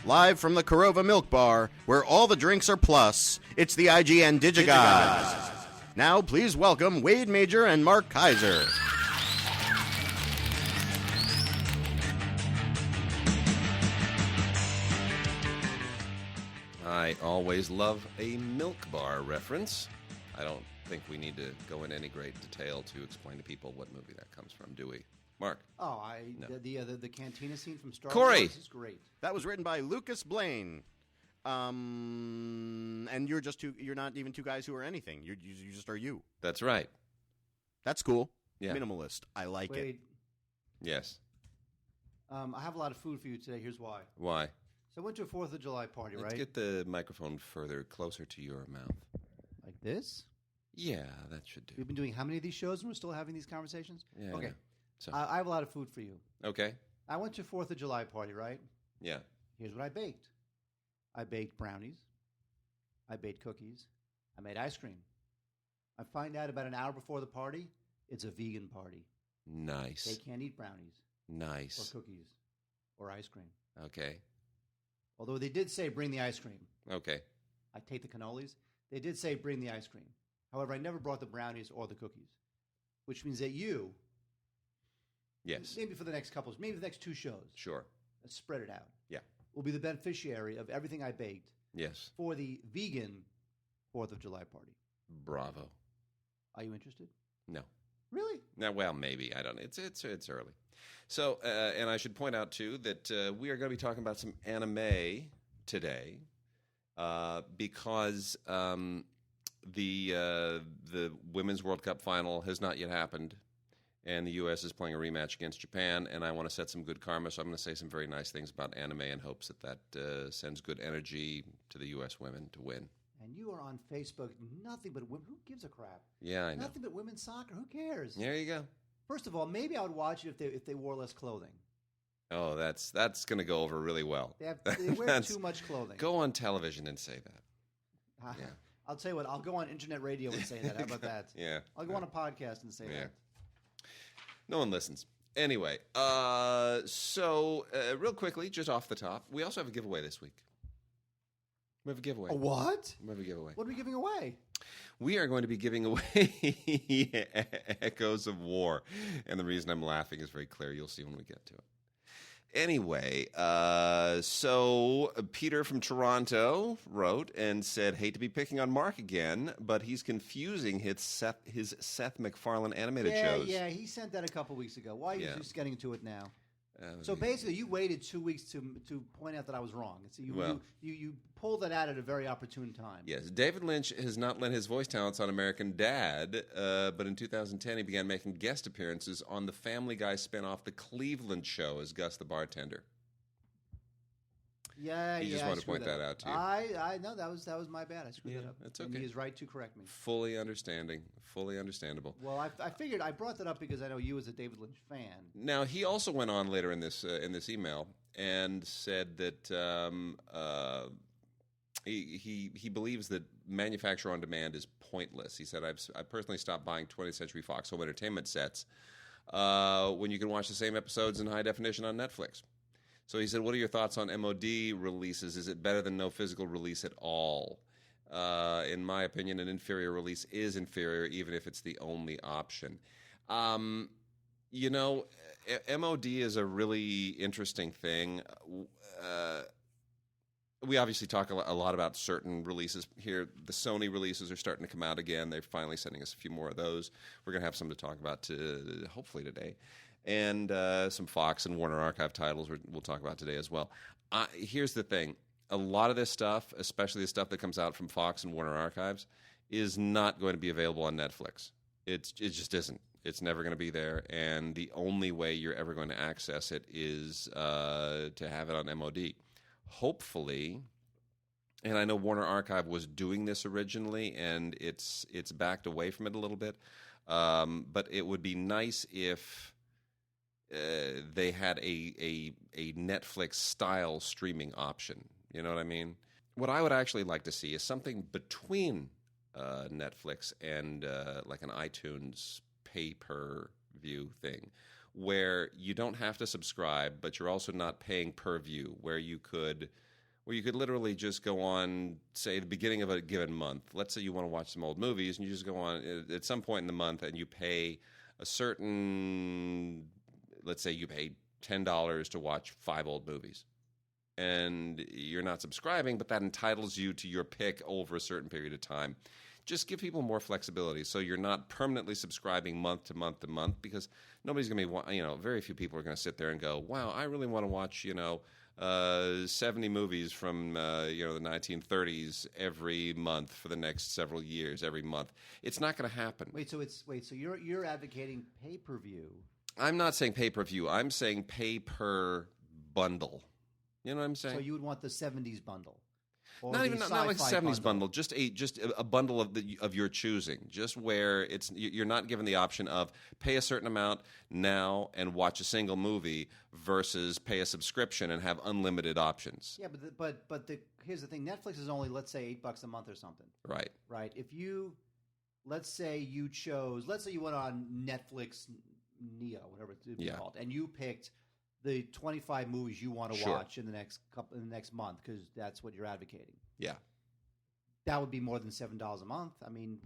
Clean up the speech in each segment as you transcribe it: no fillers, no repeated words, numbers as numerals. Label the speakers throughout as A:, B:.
A: Live from the Korova Milk Bar, where all the drinks are plus, it's the IGN Digigods. Now, please welcome Wade Major and Mark Kaiser.
B: I always love a milk bar reference. I don't think we need to go into any great detail to explain to people what movie that comes from, do we? Mark?
C: Oh,
B: No.
C: the cantina scene from Star
B: Corey.
C: Wars is great.
A: That was written by Lucas Blaine. And you're not even two guys who are anything. You just are you.
B: That's right.
A: That's cool.
B: Yeah.
A: Minimalist. I like it.
C: Wait,
B: Yes.
C: I have a lot of food for you today. Here's why.
B: Why?
C: So I went to a 4th of July party,
B: Let's
C: right?
B: get the microphone further, closer to your mouth.
C: Like this?
B: Yeah, that should do.
C: We've been doing how many of these shows and we're still having these conversations?
B: Yeah.
C: Okay.
B: I know. So,
C: I have a lot of food for you.
B: okay.
C: I went to a 4th of July party, right?
B: Yeah.
C: Here's what I baked. I baked brownies. I baked cookies. I made ice cream. I find out about an hour before the party, it's a vegan party. They
B: Nice.
C: can't eat brownies or
B: Nice.
C: cookies or ice cream.
B: Okay.
C: Although they did say bring the ice cream.
B: Okay.
C: I take the cannolis. They did say bring the ice cream. However, I never brought the brownies or the cookies, which means that you,
B: Yes.
C: maybe for the next maybe the next 2 shows,
B: Sure.
C: let's spread it out,
B: Yeah.
C: will be the beneficiary of everything I baked
B: Yes.
C: for the vegan 4th of July party.
B: Bravo.
C: Are you interested?
B: No.
C: Really?
B: Now, well, maybe. I don't know. It's early. So, and I should point out, too, that we are going to be talking about some anime today because the Women's World Cup final has not yet happened, and the U.S. is playing a rematch against Japan, and I want to set some good karma, so I'm going to say some very nice things about anime in hopes that sends good energy to the U.S. women to win.
C: And you are on Facebook, nothing but women. Who gives a crap?
B: Yeah, I know.
C: Nothing but women's soccer. Who cares?
B: There you go.
C: First of all, maybe I would watch it if they wore less clothing.
B: Oh, that's going to go over really well.
C: They wear
B: That's-
C: too much clothing.
B: Go on television and say that. Yeah.
C: I'll tell you what. I'll go on internet radio and say that. How about that?
B: Yeah.
C: I'll go on a podcast and say
B: Yeah.
C: that.
B: No one listens. Anyway, so real quickly, just off the top, we also have a giveaway this week. We have a giveaway.
C: A what?
B: We have a giveaway.
C: What are we giving away?
B: We are going to be giving away Echoes of War. And the reason I'm laughing is very clear. You'll see when we get to it. Anyway, so Peter from Toronto wrote and said, hate to be picking on Mark again, but he's confusing his Seth MacFarlane animated shows.
C: Yeah, he sent that a couple weeks ago. Why are you just getting into it now? So
B: yeah.
C: basically, you waited 2 weeks to point out that I was wrong. So you pulled that out at a very opportune time.
B: Yes, David Lynch has not lent his voice talents on American Dad, but in 2010 he began making guest appearances on the Family Guy spinoff The Cleveland Show as Gus the bartender.
C: Yeah,
B: He just wanted to point that out to you.
C: I know that was my bad. I screwed that up.
B: That's
C: And
B: okay.
C: he is right to correct me.
B: Fully understandable.
C: Well, I figured I brought that up because I know you as a David Lynch fan.
B: Now he also went on later in this email and said that he believes that manufacture on demand is pointless. He said, I personally stopped buying 20th Century Fox home entertainment sets when you can watch the same episodes in high definition on Netflix. So he said, what are your thoughts on MOD releases? Is it better than no physical release at all? In my opinion, an inferior release is inferior, even if it's the only option. MOD is a really interesting thing. We obviously talk a lot about certain releases here. The Sony releases are starting to come out again. They're finally sending us a few more of those. We're going to have some to talk about hopefully today. And some Fox and Warner Archive titles we'll talk about today as well. Here's the thing. A lot of this stuff, especially the stuff that comes out from Fox and Warner Archives, is not going to be available on Netflix. It just isn't. It's never going to be there. And the only way you're ever going to access it is to have it on MOD. Hopefully, and I know Warner Archive was doing this originally, and it's backed away from it a little bit. But it would be nice if they had a Netflix-style streaming option. You know what I mean? What I would actually like to see is something between Netflix and like an iTunes pay-per-view thing, where you don't have to subscribe, but you're also not paying per view, where you could literally just go on, say, the beginning of a given month. Let's say you want to watch some old movies, and you just go on at some point in the month, and you pay a certain, let's say you pay $10 to watch 5 old movies. And you're not subscribing, but that entitles you to your pick over a certain period of time. Just give people more flexibility, so you're not permanently subscribing month to month to month, because nobody's going to be, very few people are going to sit there and go, wow, I really want to watch, 70 movies from, the 1930s every month for the next several years, every month. It's not going to happen.
C: So you're advocating pay-per-view.
B: I'm not saying pay-per-view. I'm saying pay-per-bundle. You know what I'm saying?
C: So you would want the 70s bundle. Or
B: Not like a 70s
C: bundle.
B: just a bundle of your choosing, just where you're not given the option of pay a certain amount now and watch a single movie versus pay a subscription and have unlimited options.
C: Yeah, but here's the thing: Netflix is only, let's say, $8 a month or something.
B: Right.
C: Right. If you, let's say you went on Netflix Neo, whatever it's called, and you picked the 25 movies you want to watch in the next month, because that's what you're advocating.
B: Yeah,
C: that would be more than $7 a month. I mean,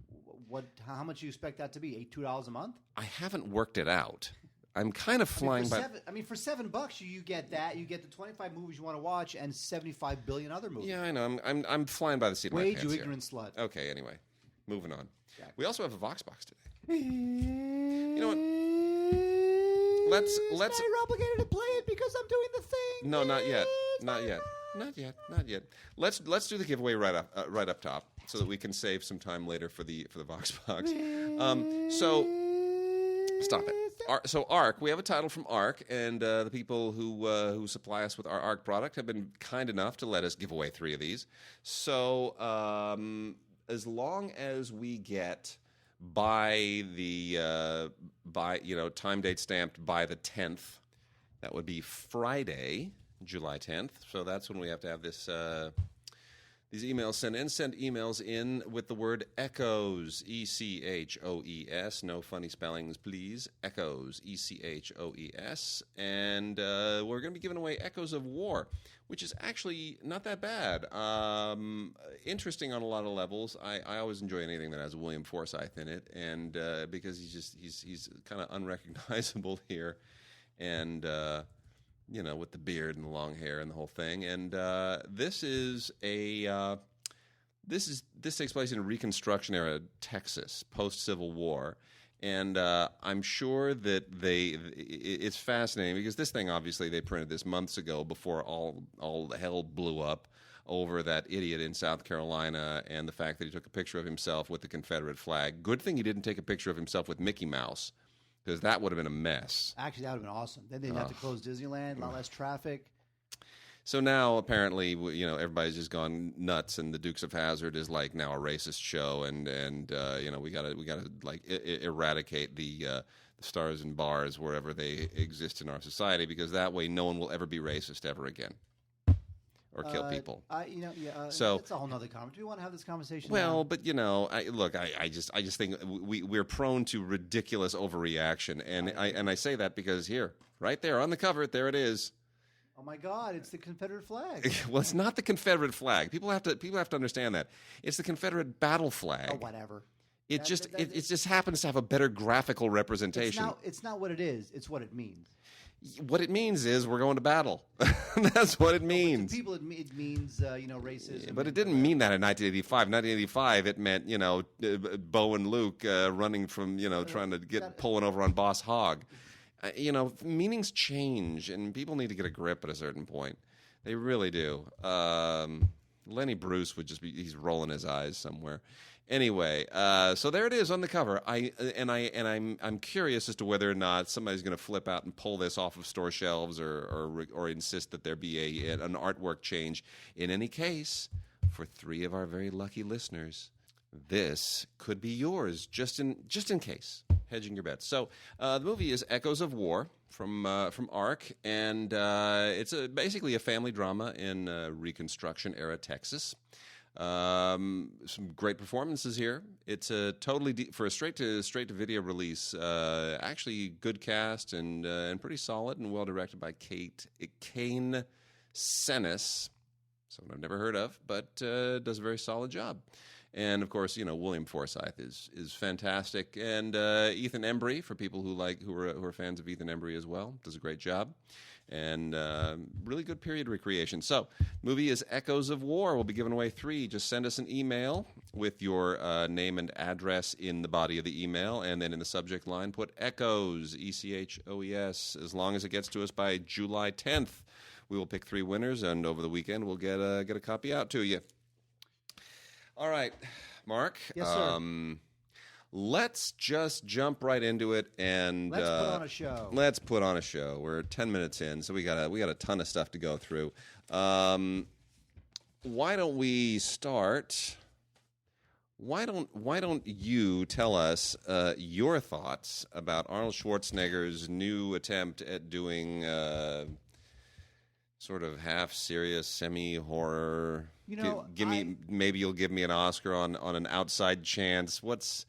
C: how much do you expect that to be? $2 a month?
B: I haven't worked it out. I'm kind of flying by.
C: For $7, you get that. You get the 25 movies you want to watch and 75 billion other movies.
B: Yeah, I know. I'm flying by the seat of my pants
C: you
B: here.
C: ignorant slut.
B: Okay. Anyway, moving on.
C: Exactly.
B: We also have a Voxbox today. You know what? Let's.
C: You're obligated to play it because I'm doing the thing.
B: No, not yet. Not yet. Let's do the giveaway right up top, so that we can save some time later for the Voxbox. So stop it. So Arc, we have a title from Arc, and the people who supply us with our Arc product have been kind enough to let us give away 3 of these. So as long as we get time date stamped by the 10th, that would be Friday, July 10th. So that's when we have to have these emails sent in. Send emails in with the word Echoes, ECHOES. No funny spellings, please. Echoes, ECHOES. And we're going to be giving away Echoes of War, which is actually not that bad. Interesting on a lot of levels. I always enjoy anything that has William Forsythe in it, and because he's kind of unrecognizable here, and with the beard and the long hair and the whole thing. And this takes place in Reconstruction era Texas, post Civil War. And I'm sure that it's fascinating, because this thing, obviously, they printed this months ago before all hell blew up over that idiot in South Carolina and the fact that he took a picture of himself with the Confederate flag. Good thing he didn't take a picture of himself with Mickey Mouse, because that would have been a mess.
C: Actually, that would have been awesome. Then they'd have to close Disneyland, a lot less traffic.
B: So now, apparently, everybody's just gone nuts, and the Dukes of Hazzard is like now a racist show, and we gotta like eradicate the stars and bars wherever they exist in our society, because that way no one will ever be racist ever again, or kill people. So
C: that's a whole nother conversation. Do you want to have this conversation?
B: Well,
C: now?
B: but I just think we're prone to ridiculous overreaction, and I say that because here, right there on the cover, there it is.
C: Oh my God! It's the Confederate flag.
B: Well, it's not the Confederate flag. People have to understand that it's the Confederate battle flag.
C: Oh, whatever.
B: It just happens to have a better graphical representation.
C: It's not what it is. It's what it means.
B: What it means is we're going to battle. That's what it means.
C: To people, it means racism.
B: Yeah, but it didn't mean that in 1985. 1985, it meant Bo and Luke running from trying to pulling over on Boss Hogg. Meanings change, and people need to get a grip at a certain point. They really do. Lenny Bruce would he's rolling his eyes somewhere. Anyway, so there it is on the cover. I'm curious as to whether or not somebody's going to flip out and pull this off of store shelves or insist that there be an artwork change. In any case, for 3 of our very lucky listeners, this could be yours, just in case. Hedging your bets. So the movie is Echoes of War from Arc, and it's basically a family drama in Reconstruction era Texas. Some great performances here. It's a totally for a straight to video release. Actually, good cast and pretty solid and well directed by Kane Senes, someone I've never heard of, but does a very solid job. And of course, William Forsythe is fantastic, and Ethan Embry, for people who are fans of Ethan Embry as well, does a great job. And really good period recreation. So, movie is Echoes of War. We'll be giving away 3. Just send us an email with your name and address in the body of the email, and then in the subject line put Echoes, ECHOES. As long as it gets to us by July 10th, we will pick 3 winners, and over the weekend we'll get a copy out to you. All right, Mark.
C: Yes, sir.
B: Let's just jump right into it and
C: let's put on a show.
B: Let's put on a show. We're 10 minutes in, so we got a ton of stuff to go through. Why don't we start? Why don't you tell us your thoughts about Arnold Schwarzenegger's new attempt at doing sort of half serious, semi horror? Maybe you'll give me an Oscar on an outside chance. What's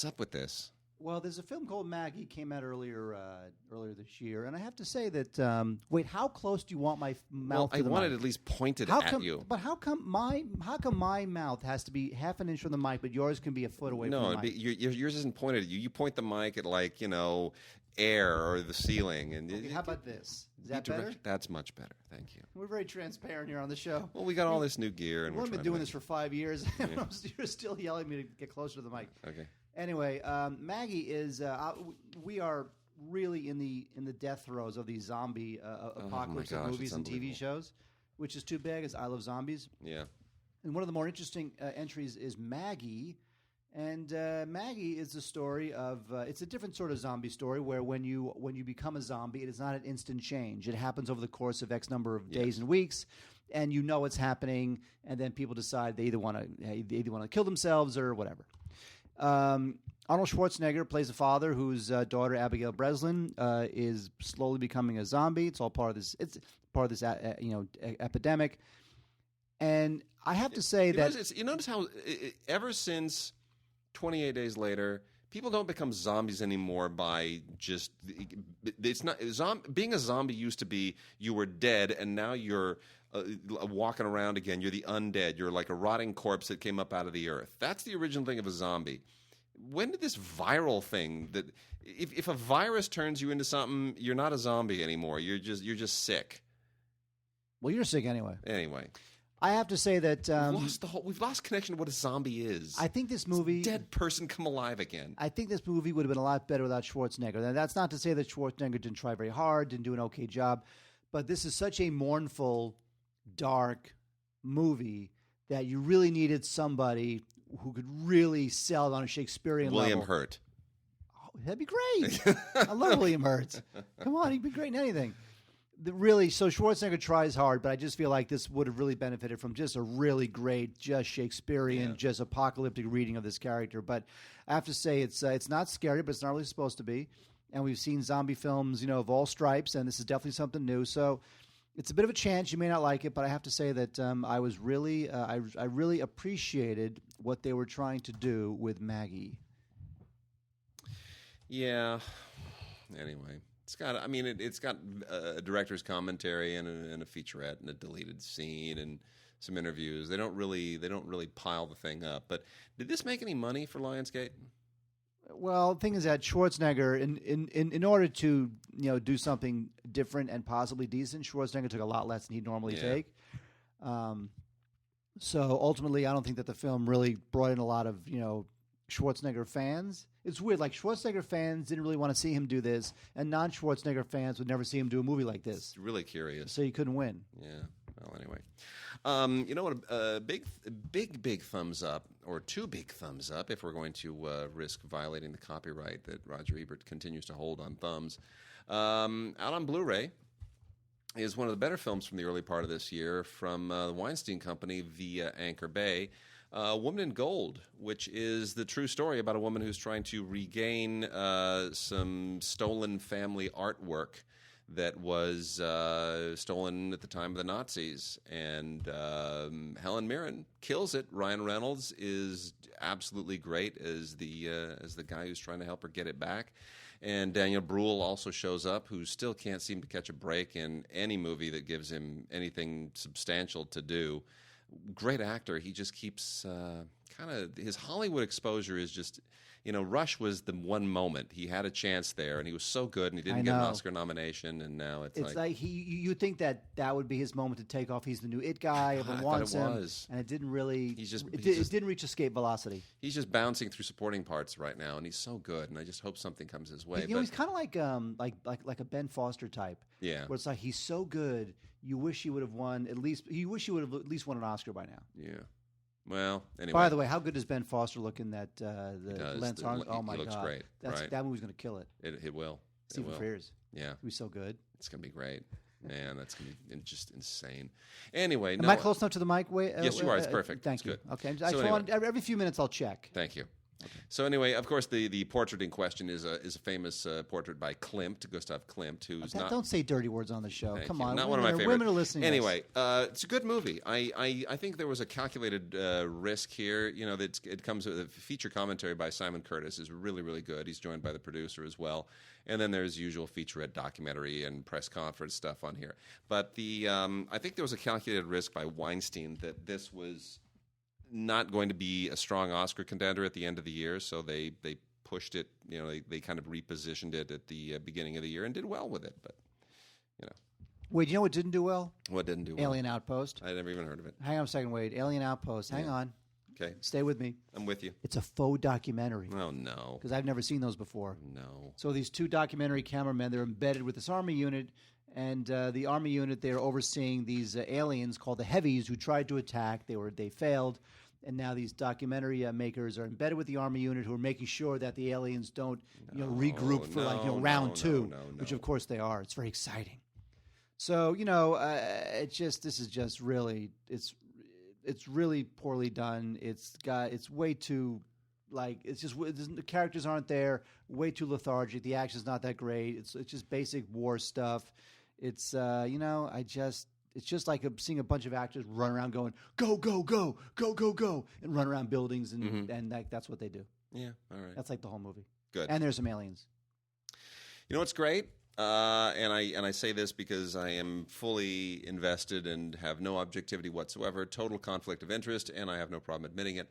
B: up with this?
C: Well, there's a film called Maggie, came out earlier this year, and I have to say that. Wait, how close do you want my mouth?
B: Well,
C: to the
B: I want
C: mic?
B: it at least pointed at you.
C: But how come my mouth has to be half an inch from the mic, but yours can be a foot away from the mic?
B: Yours isn't pointed at you. You point the mic at air or the ceiling. And
C: okay, how about this? Is that better?
B: That's much better. Thank you.
C: We're very transparent here on the show.
B: Well, we got all this new gear, and
C: we've been doing this for 5 years. Yeah. You're still yelling at me to get closer to the mic.
B: Okay.
C: Anyway, Maggie is. We are really in the death throes of these zombie apocalypse movies and TV shows, which is too bad because I love zombies.
B: Yeah.
C: And one of the more interesting entries is Maggie. And Maggie is the story of it's a different sort of zombie story where when you become a zombie, it is not an instant change. It happens over the course of X number of days and weeks, and you know it's happening. And then people decide they either want to kill themselves or whatever. Arnold Schwarzenegger plays a father whose daughter Abigail Breslin is slowly becoming a zombie. It's all part of this. It's part of this epidemic. And I have to say
B: you notice how ever since 28 Days Later, people don't become zombies anymore by just. It's not being a zombie used to be you were dead and now you're walking around again. You're the undead. You're like a rotting corpse that came up out of the earth. That's the original thing of a zombie. When did this viral thing that if a virus turns you into something, you're not a zombie anymore. You're just sick.
C: Well, you're sick anyway.
B: Anyway.
C: I have to say that
B: we've lost connection to what a zombie is.
C: I think this movie,
B: it's a dead person come alive again.
C: I think this movie would have been a lot better without Schwarzenegger. Now, that's not to say that Schwarzenegger didn't try very hard, didn't do an okay job, but this is such a mournful, dark movie that you really needed somebody who could really sell it on a Shakespearean
B: William
C: level.
B: Hurt.
C: Oh, that'd be great. I love William Hurt. Come on, he'd be great in anything. So Schwarzenegger tries hard, but I just feel like this would have really benefited from just a really great, just Shakespearean, just apocalyptic reading of this character. But I have to say, it's not scary, but it's not really supposed to be. And we've seen zombie films, of all stripes, and this is definitely something new. So it's a bit of a chance. You may not like it, but I have to say that I was really, I really appreciated what they were trying to do with Maggie.
B: Yeah. Anyway. It's got a director's commentary and a featurette and a deleted scene and some interviews. They don't really pile the thing up. But did this make any money for Lionsgate?
C: Well, the thing is that Schwarzenegger, in order to do something different and possibly decent, Schwarzenegger took a lot less than he'd normally take. So ultimately, I don't think that the film really brought in a lot of Schwarzenegger fans. It's weird. Like Schwarzenegger fans didn't really want to see him do this, and non-Schwarzenegger fans would never see him do a movie like this.
B: It's really curious.
C: So you couldn't win.
B: Yeah. Well, anyway, you know what? A big thumbs up, or 2 big thumbs up, if we're going to risk violating the copyright that Roger Ebert continues to hold on thumbs. Out on Blu-ray is one of the better films from the early part of this year from the Weinstein Company via Anchor Bay. Woman in Gold, which is the true story about a woman who's trying to regain some stolen family artwork that was stolen at the time of the Nazis. And Helen Mirren kills it. Ryan Reynolds is absolutely great as the guy who's trying to help her get it back. And Daniel Bruhl also shows up, who still can't seem to catch a break in any movie that gives him anything substantial to do. Great actor. He just keeps kind of his Hollywood exposure is just, Rush was the one moment he had a chance there, and he was so good, and he didn't get an Oscar nomination, and now it's like
C: you think that would be his moment to take off. He's the new it guy. Everyone wants him, and it didn't really. It didn't reach escape velocity.
B: He's just bouncing through supporting parts right now, and he's so good, and I just hope something comes his way.
C: He's kind of like a Ben Foster type.
B: Yeah,
C: where it's like he's so good, you wish he would have won at least. You wish he would have at least won an Oscar by now.
B: Yeah. Well, anyway.
C: By the way, how good does Ben Foster look in that Lance Armstrong? Oh my God,
B: he looks great.
C: That movie's going to kill it.
B: It will.
C: Stephen Frears.
B: Yeah,
C: it'll be so good.
B: It's going to be great. Man, that's going to be just insane. Anyway,
C: am I close enough to the mic?
B: Yes, you are. It's perfect.
C: Thank you.
B: Good.
C: Okay, every few minutes I'll check.
B: Thank you. Okay. So anyway, of course, the portrait in question is a famous portrait by Gustav Klimt, who's not.
C: Don't say dirty words on the show. Come on,
B: not one of my favorites.
C: Women are listening.
B: Anyway, it's a good movie. I think there was a calculated risk here. That it comes with a feature commentary by Simon Curtis is really, really good. He's joined by the producer as well, and then there's usual featurette documentary and press conference stuff on here. But I think there was a calculated risk by Weinstein that this was not going to be a strong Oscar contender at the end of the year, so they pushed it. They kind of repositioned it at the beginning of the year and did well with it. But
C: Wade, you know what didn't do well?
B: What didn't do well?
C: Alien Outpost.
B: I never even heard of it.
C: Hang on a second, Wade. Alien Outpost. Hang on.
B: Okay.
C: Stay with me.
B: I'm with you.
C: It's a faux documentary.
B: Oh no.
C: Because I've never seen those before.
B: No.
C: So these two documentary cameramen, they're embedded with this army unit. And the army unit, they're overseeing these aliens called the Heavies who tried to attack. They failed. And now these documentary makers are embedded with the army unit who are making sure that the aliens don't regroup for round two, which of course they are. It's very exciting. So, this is just really, it's really poorly done. It's way too, the characters aren't there, way too lethargic. The action's not that great. It's just basic war stuff. It's it's just like seeing a bunch of actors run around going, go, go, go, go, go, go, and run around buildings, and that's what they do.
B: Yeah, all right.
C: That's like the whole movie.
B: Good.
C: And there's some aliens.
B: You know what's great? And I say this because I am fully invested and have no objectivity whatsoever, total conflict of interest, and I have no problem admitting it.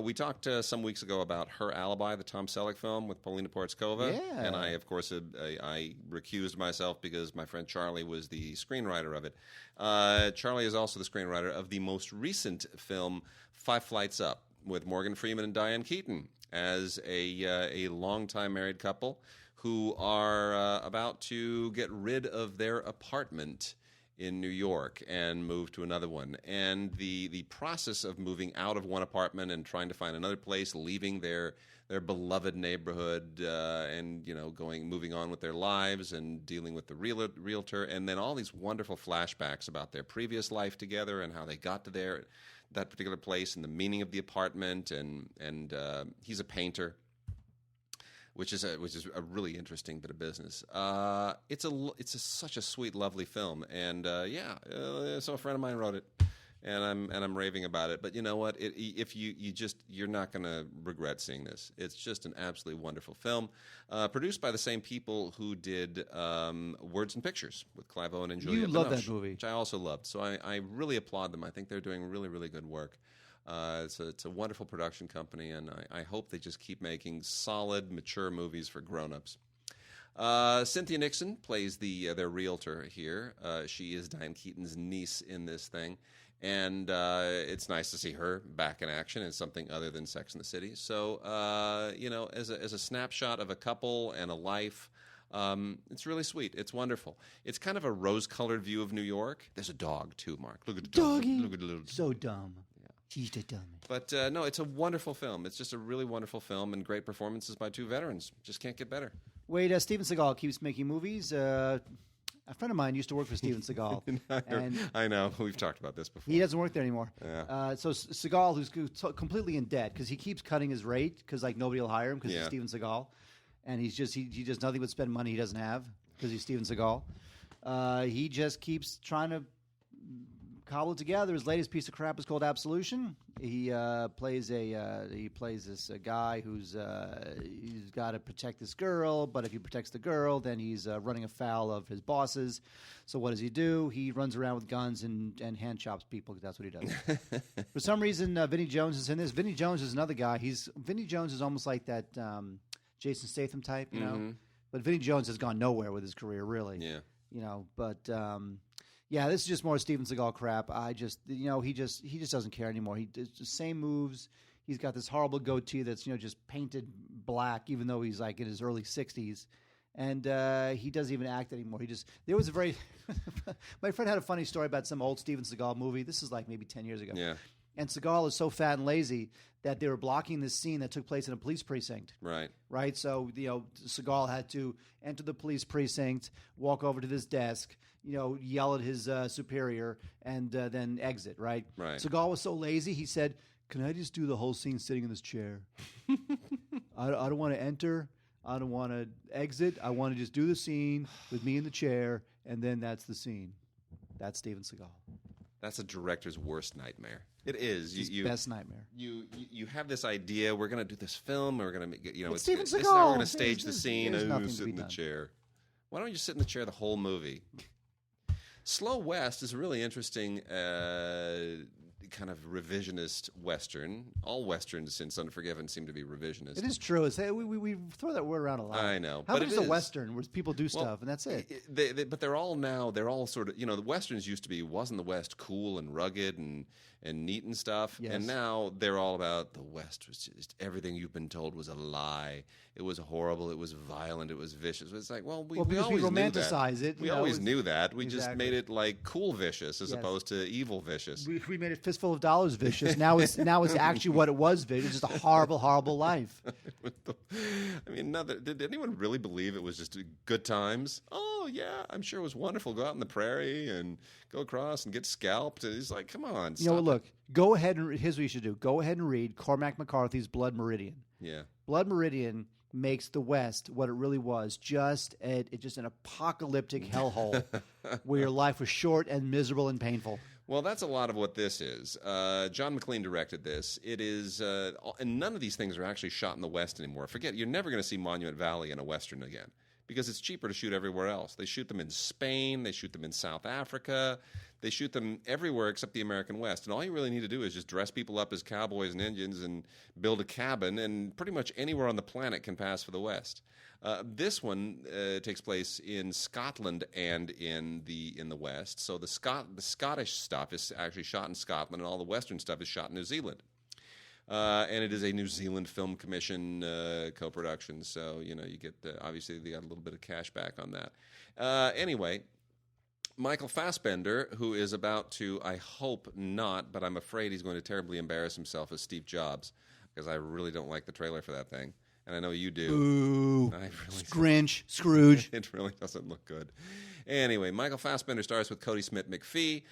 B: We talked some weeks ago about Her Alibi, the Tom Selleck film with Paulina Porizkova.
C: Yeah.
B: And I, of course, I recused myself because my friend Charlie was the screenwriter of it. Charlie is also the screenwriter of the most recent film, Five Flights Up, with Morgan Freeman and Diane Keaton as a longtime married couple who are about to get rid of their apartment in New York and move to another one. And the process of moving out of one apartment and trying to find another place, leaving their beloved neighborhood, and moving on with their lives and dealing with the realtor, and then all these wonderful flashbacks about their previous life together and how they got to that particular place and the meaning of the apartment. And he's a painter, which is a really interesting bit of business. It's such a sweet, lovely film, and so a friend of mine wrote it, and I'm raving about it. But you know what? If you're not going to regret seeing this. It's just an absolutely wonderful film, produced by the same people who did Words and Pictures with Clive Owen and Juliette Binoche.
C: You love that movie,
B: which I also loved. So I really applaud them. I think they're doing really, really good work. It's a wonderful production company, and I hope they just keep making solid, mature movies for grown-ups. Cynthia Nixon plays their realtor here. She is Diane Keaton's niece in this thing, and it's nice to see her back in action in something other than Sex and the City. So, as a snapshot of a couple and a life, it's really sweet. It's wonderful. It's kind of a rose-colored view of New York. There's a dog, too, Mark. Look at the dog.
C: Doggy.
B: Look at the little...
C: So dumb. She's the dumbest.
B: But no, it's a wonderful film. It's just a really wonderful film, and great performances by two veterans. Just can't get better.
C: Wait, Steven Seagal keeps making movies. A friend of mine used to work for Steven Seagal.
B: I know. We've talked about this before.
C: He doesn't work there anymore.
B: Yeah.
C: So Seagal, who's completely in debt because he keeps cutting his rate because nobody will hire him because he's Steven Seagal, and he does nothing but spend money he doesn't have because he's Steven Seagal. He just keeps trying to cobble it together. His latest piece of crap is called Absolution. He plays this guy who's he's got to protect this girl, but if he protects the girl, then he's running afoul of his bosses. So what does he do? He runs around with guns and hand chops people because that's what he does. For some reason, Vinnie Jones is in this. Vinnie Jones is another guy. Vinnie Jones is almost like that Jason Statham type, you know. But Vinnie Jones has gone nowhere with his career, really.
B: Yeah.
C: You know, but yeah, this is just more Steven Seagal crap. He just doesn't care anymore. He does the same moves. He's got this horrible goatee that's just painted black, even though he's like in his early 60s, and he doesn't even act anymore. There was a very my friend had a funny story about some old Steven Seagal movie. This is like maybe 10 years ago.
B: Yeah.
C: And Seagal is so fat and lazy that they were blocking this scene that took place in a police precinct. Right. So, Seagal had to enter the police precinct, walk over to this desk, yell at his superior, and then exit, right? Seagal was so lazy, he said, "Can I just do the whole scene sitting in this chair? I don't want to enter. I don't want to exit. I want to just do the scene with me in the chair, and then that's the scene." That's Steven Seagal.
B: That's a director's worst nightmare. It is.
C: His best nightmare.
B: You have this idea. We're going to do this film. We're going to make
C: it's Steven Seagal.
B: This is how we're going to stage the scene. And sit in the chair. Why don't you sit in the chair the whole movie? Slow West is a really interesting kind of revisionist Western. All Westerns since Unforgiven seem to be revisionist.
C: It is true. We throw that word around a lot.
B: I know.
C: How about just a Western where people do stuff and that's it?
B: But they're all sort of, the Westerns used to be, wasn't the West cool and rugged and neat and stuff?
C: Yes.
B: And now they're all about the West was just everything you've been told was a lie. It was horrible. It was violent. It was vicious. It's like, we always
C: romanticize
B: knew that.
C: it.
B: We always knew that. We
C: Exactly.
B: just made it like cool vicious as opposed to evil vicious.
C: We made it fistful of dollars vicious. Now it's actually what it was vicious. It's just a horrible, horrible life.
B: Did anyone really believe it was just good times? Oh, yeah, I'm sure it was wonderful. Go out in the prairie and go across and get scalped. And he's like, come on.
C: Look, go ahead and here's what you should do. Go ahead and read Cormac McCarthy's Blood Meridian.
B: Yeah.
C: Blood Meridian makes the West what it really was, just an apocalyptic hellhole where your life was short and miserable and painful.
B: Well, that's a lot of what this is. John McLean directed this. It is, and none of these things are actually shot in the West anymore. Forget, you're never going to see Monument Valley in a Western again because it's cheaper to shoot everywhere else. They shoot them in Spain. They shoot them in South Africa. They shoot them everywhere except the American West. And all you really need to do is just dress people up as cowboys and Indians and build a cabin, and pretty much anywhere on the planet can pass for the West. This one takes place in Scotland and in the West. So the Scottish stuff is actually shot in Scotland, and all the Western stuff is shot in New Zealand. And it is a New Zealand Film Commission co-production. So you get obviously they got a little bit of cash back on that. Anyway. Michael Fassbender, who is about to, I hope not, but I'm afraid he's going to terribly embarrass himself as Steve Jobs, because I really don't like the trailer for that thing. And I know you do.
C: Ooh. Grinch, Scrooge.
B: It really doesn't look good. Anyway, Michael Fassbender stars with Cody Smith-McPhee.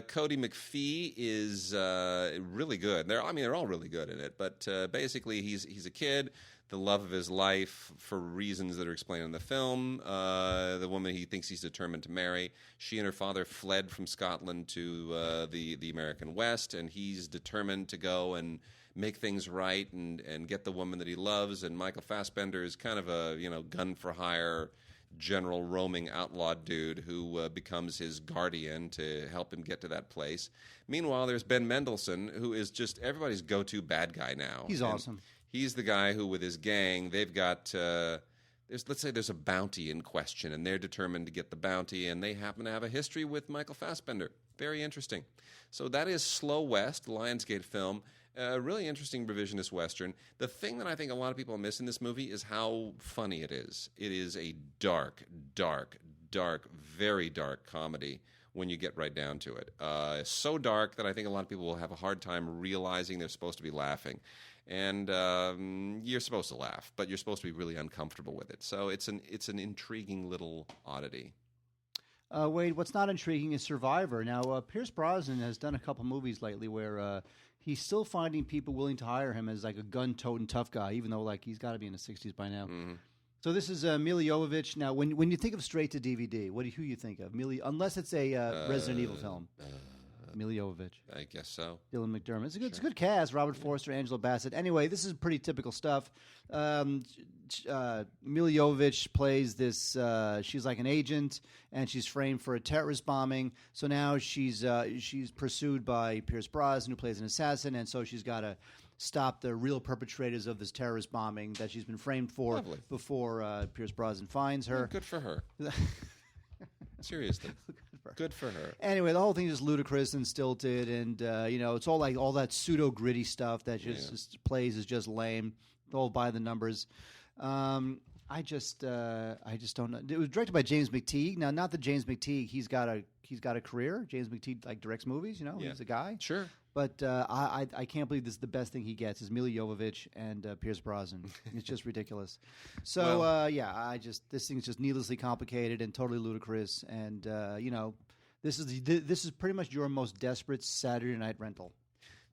B: Cody McPhee is really good. They're all really good in it, but basically he's a kid. The love of his life, for reasons that are explained in the film. The woman he thinks he's determined to marry. She and her father fled from Scotland to the American West, and he's determined to go and make things right and get the woman that he loves. And Michael Fassbender is kind of a gun for hire, general roaming outlaw dude who becomes his guardian to help him get to that place. Meanwhile, there's Ben Mendelsohn, who is just everybody's go-to bad guy now.
C: He's awesome.
B: He's the guy who, with his gang, they've got, let's say there's a bounty in question, and they're determined to get the bounty, and they happen to have a history with Michael Fassbender. Very interesting. So that is Slow West, the Lionsgate film. A really interesting revisionist Western. The thing that I think a lot of people miss in this movie is how funny it is. It is a dark, dark, dark, very dark comedy when you get right down to it. So dark that I think a lot of people will have a hard time realizing they're supposed to be laughing. And you're supposed to laugh, but you're supposed to be really uncomfortable with it. So it's an intriguing little oddity.
C: Wade, what's not intriguing is Survivor. Now, Pierce Brosnan has done a couple movies lately where he's still finding people willing to hire him as like a gun-toting tough guy, even though he's got to be in his 60s by now.
B: Mm-hmm.
C: So this is Mila Jovovich. Now, when you think of straight to DVD, who you think of? Unless it's a Resident Evil film. Mila Jovovich.
B: I guess so.
C: Dylan McDermott. It's a good cast. Robert Forster, Angela Bassett. Anyway, this is pretty typical stuff. Mila Jovovich plays this. She's like an agent, and she's framed for a terrorist bombing. So now she's pursued by Pierce Brosnan, who plays an assassin, and so she's got to stop the real perpetrators of this terrorist bombing that she's been framed for before Pierce Brosnan finds her.
B: Well, good for her. Seriously. Good for her.
C: Anyway, the whole thing is just ludicrous and stilted, and it's all like all that pseudo gritty stuff that just plays is just lame. All by the numbers. I just don't know. It was directed by James McTeague. Now, not that James McTeague he's got a career. James McTeague directs movies. He's a guy.
B: Sure.
C: But I can't believe this is the best thing he gets is Mila Jovovich and Pierce Brosnan. It's just ridiculous. So this thing's just needlessly complicated and totally ludicrous. And this is pretty much your most desperate Saturday night rental.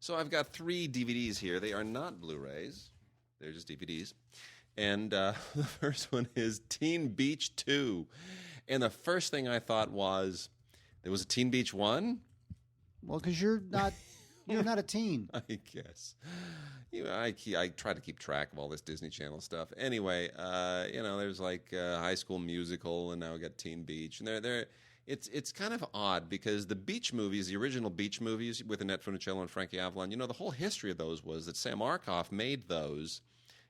B: So I've got 3 DVDs here. They are not Blu-rays. They're just DVDs. And the first one is Teen Beach 2. And the first thing I thought was, there was a Teen Beach 1?
C: Well, because you're not a teen.
B: I guess. I try to keep track of all this Disney Channel stuff. Anyway, there's like High School Musical, and now we got Teen Beach. And it's kind of odd because the beach movies, the original beach movies with Annette Funicello and Frankie Avalon, the whole history of those was that Sam Arkoff made those,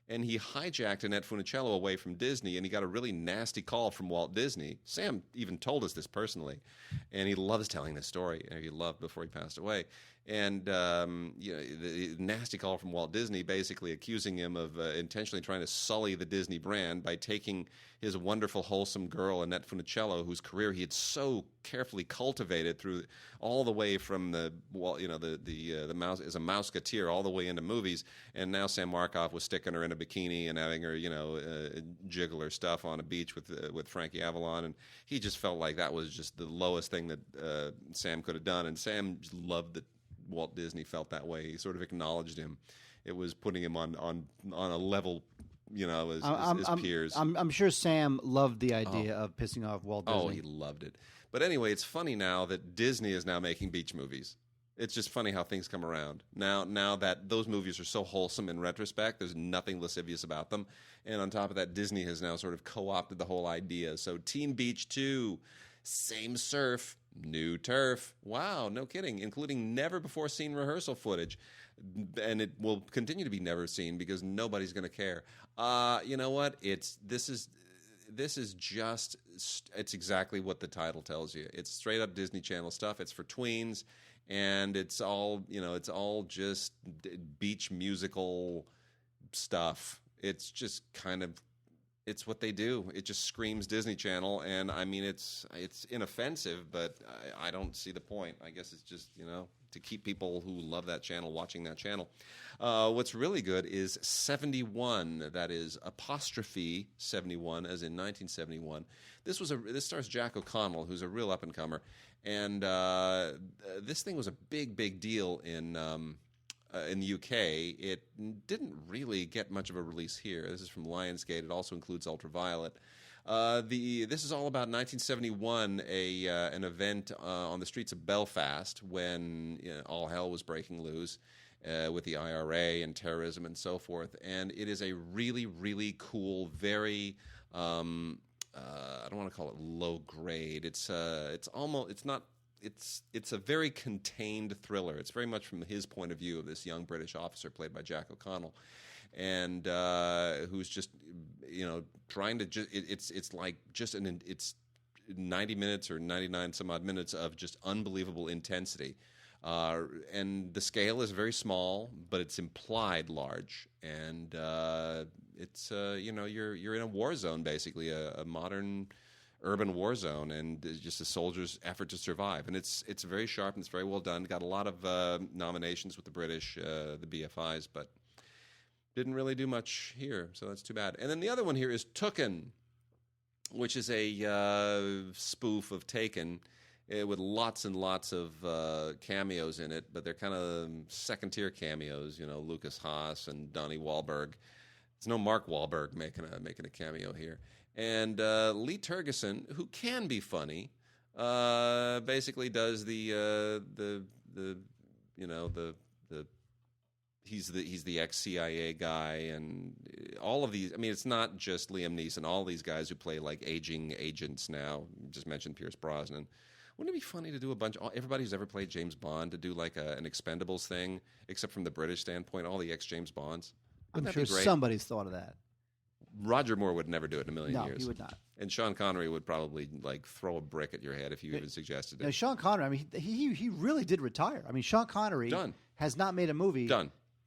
B: and he hijacked Annette Funicello away from Disney, and he got a really nasty call from Walt Disney. Sam even told us this personally, and he loves telling this story. He loved before he passed away. And the nasty call from Walt Disney basically accusing him of intentionally trying to sully the Disney brand by taking his wonderful, wholesome girl, Annette Funicello, whose career he had so carefully cultivated through all the way from the mouse as a mouseketeer all the way into movies, and now Sam Markoff was sticking her in a bikini and having her jiggle her stuff on a beach with Frankie Avalon, and he just felt like that was just the lowest thing that Sam could have done, and Sam just loved that Walt Disney felt that way. He sort of acknowledged him. It was putting him on a level, as peers.
C: I'm sure Sam loved the idea of pissing off Walt Disney.
B: Oh, he loved it. But anyway, it's funny now that Disney is now making beach movies. It's just funny how things come around. Now that those movies are so wholesome in retrospect, there's nothing lascivious about them. And on top of that, Disney has now sort of co-opted the whole idea. So Teen Beach 2, same surf, new turf. Wow, no kidding, including never-before-seen rehearsal footage. And it will continue to be never seen because nobody's going to care. You know what? This is it's exactly what the title tells you. It's straight up Disney Channel stuff. It's for tweens, and it's all just beach musical stuff. It's just it's what they do. It just screams Disney Channel, and I mean it's inoffensive, but I don't see the point. I guess it's just to keep people who love that channel watching that channel. What's really good is 71. That is apostrophe 71, as in 1971. This stars Jack O'Connell, who's a real up and comer, and this thing was a big deal in the UK. It didn't really get much of a release here. This is from Lionsgate. It also includes Ultraviolet. This is all about 1971, an event on the streets of Belfast when all hell was breaking loose with the IRA and terrorism and so forth. And it is a really, really cool, very I don't want to call it low grade. It's a very contained thriller. It's very much from his point of view of this young British officer played by Jack O'Connell, and who's just trying to it's 90 minutes or 99 some odd minutes of just unbelievable intensity, and the scale is very small, but it's implied large, and it's you're in a war zone, basically a modern urban war zone, and just a soldier's effort to survive. And it's very sharp and it's very well done. Got a lot of nominations with the British, the BFIs, but didn't really do much here, so that's too bad. And then the other one here is Tooken, which is a spoof of Taken with lots and lots of cameos in it, but they're kind of second-tier cameos, Lucas Haas and Donnie Wahlberg. It's no Mark Wahlberg making a cameo here. And Lee Tergesen, who can be funny, basically does the he's the ex-CIA guy, and all of these. I mean, it's not just Liam Neeson. All these guys who play like aging agents now. Just mentioned Pierce Brosnan. Wouldn't it be funny to do everybody who's ever played James Bond to do like an Expendables thing, except from the British standpoint, all the ex-James Bonds?
C: I'm sure somebody's thought of that.
B: Roger Moore would never do it in a million years.
C: No, he would not.
B: And Sean Connery would probably like throw a brick at your head if you even suggested it.
C: Now, Sean Connery, I mean, he really did retire. I mean, Sean Connery has not made a movie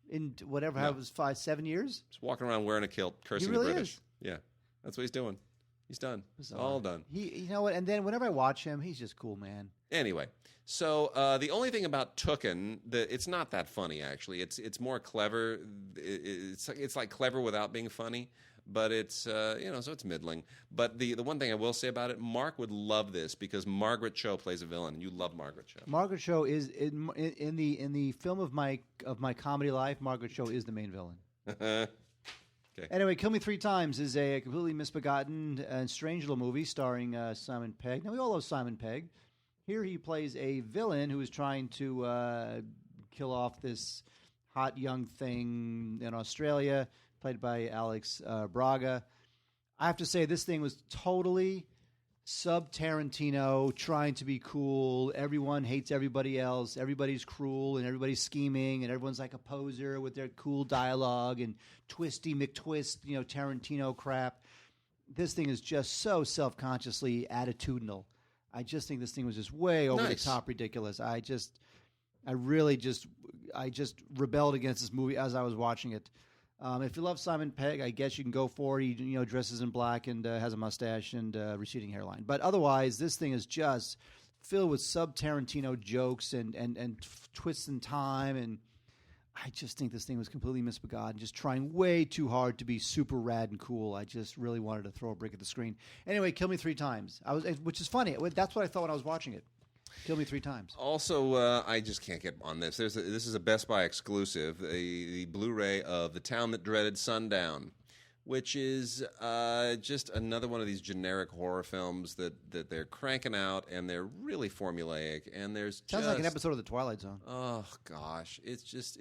C: in whatever it was 5-7 years.
B: Just walking around wearing a kilt, cursing
C: really
B: the British.
C: Is.
B: Yeah, that's what he's doing. He's done. It's all done.
C: You know what? And then whenever I watch him, he's just cool, man.
B: Anyway, so the only thing about Tooken, it's not that funny actually. It's more clever. It's like clever without being funny, but it's so it's middling. But the one thing I will say about it, Mark would love this because Margaret Cho plays a villain, and you love Margaret Cho.
C: Margaret Cho is in the film of my comedy life. Margaret Cho is the main villain. Okay. Anyway, Kill Me Three Times is a completely misbegotten and strange little movie starring Simon Pegg. Now, we all love Simon Pegg. Here he plays a villain who is trying to kill off this hot young thing in Australia, played by Alex Braga. I have to say, this thing was totally sub-Tarantino, trying to be cool. Everyone hates everybody else. Everybody's cruel, and everybody's scheming, and everyone's like a poser with their cool dialogue and twisty McTwist, Tarantino crap. This thing is just so self-consciously attitudinal. I just think this thing was just way over the top ridiculous. I just rebelled against this movie as I was watching it. If you love Simon Pegg, I guess you can go for it. He dresses in black and has a mustache and receding hairline. But otherwise, this thing is just filled with sub-Tarantino jokes and twists in time. And I just think this thing was completely misbegotten, just trying way too hard to be super rad and cool. I just really wanted to throw a brick at the screen. Anyway, Kill Me Three Times, which is funny. That's what I thought when I was watching it. Kill Me Three Times.
B: Also, I just can't get on this. This is a Best Buy exclusive, the Blu-ray of The Town That Dreaded Sundown, which is just another one of these generic horror films that they're cranking out, and they're really formulaic. And
C: sounds like an episode of The Twilight Zone.
B: Oh gosh, it's just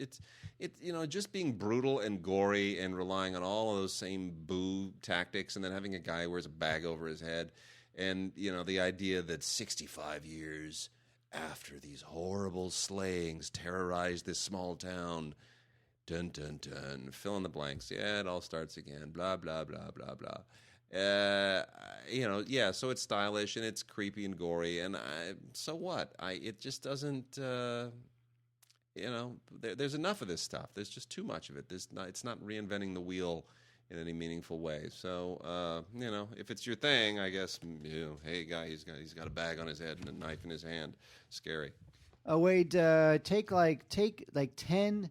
B: being brutal and gory and relying on all of those same boo tactics, and then having a guy who wears a bag over his head. And, the idea that 65 years after these horrible slayings terrorized this small town, dun, dun, dun, fill in the blanks. Yeah, it all starts again, blah, blah, blah, blah, blah. So it's stylish and it's creepy and gory. And so what? It just doesn't, there's enough of this stuff. There's just too much of it. It's not reinventing the wheel in any meaningful way. So, if it's your thing, I guess, hey, guy, he's got a bag on his head and a knife in his hand. Scary.
C: Wade, take 10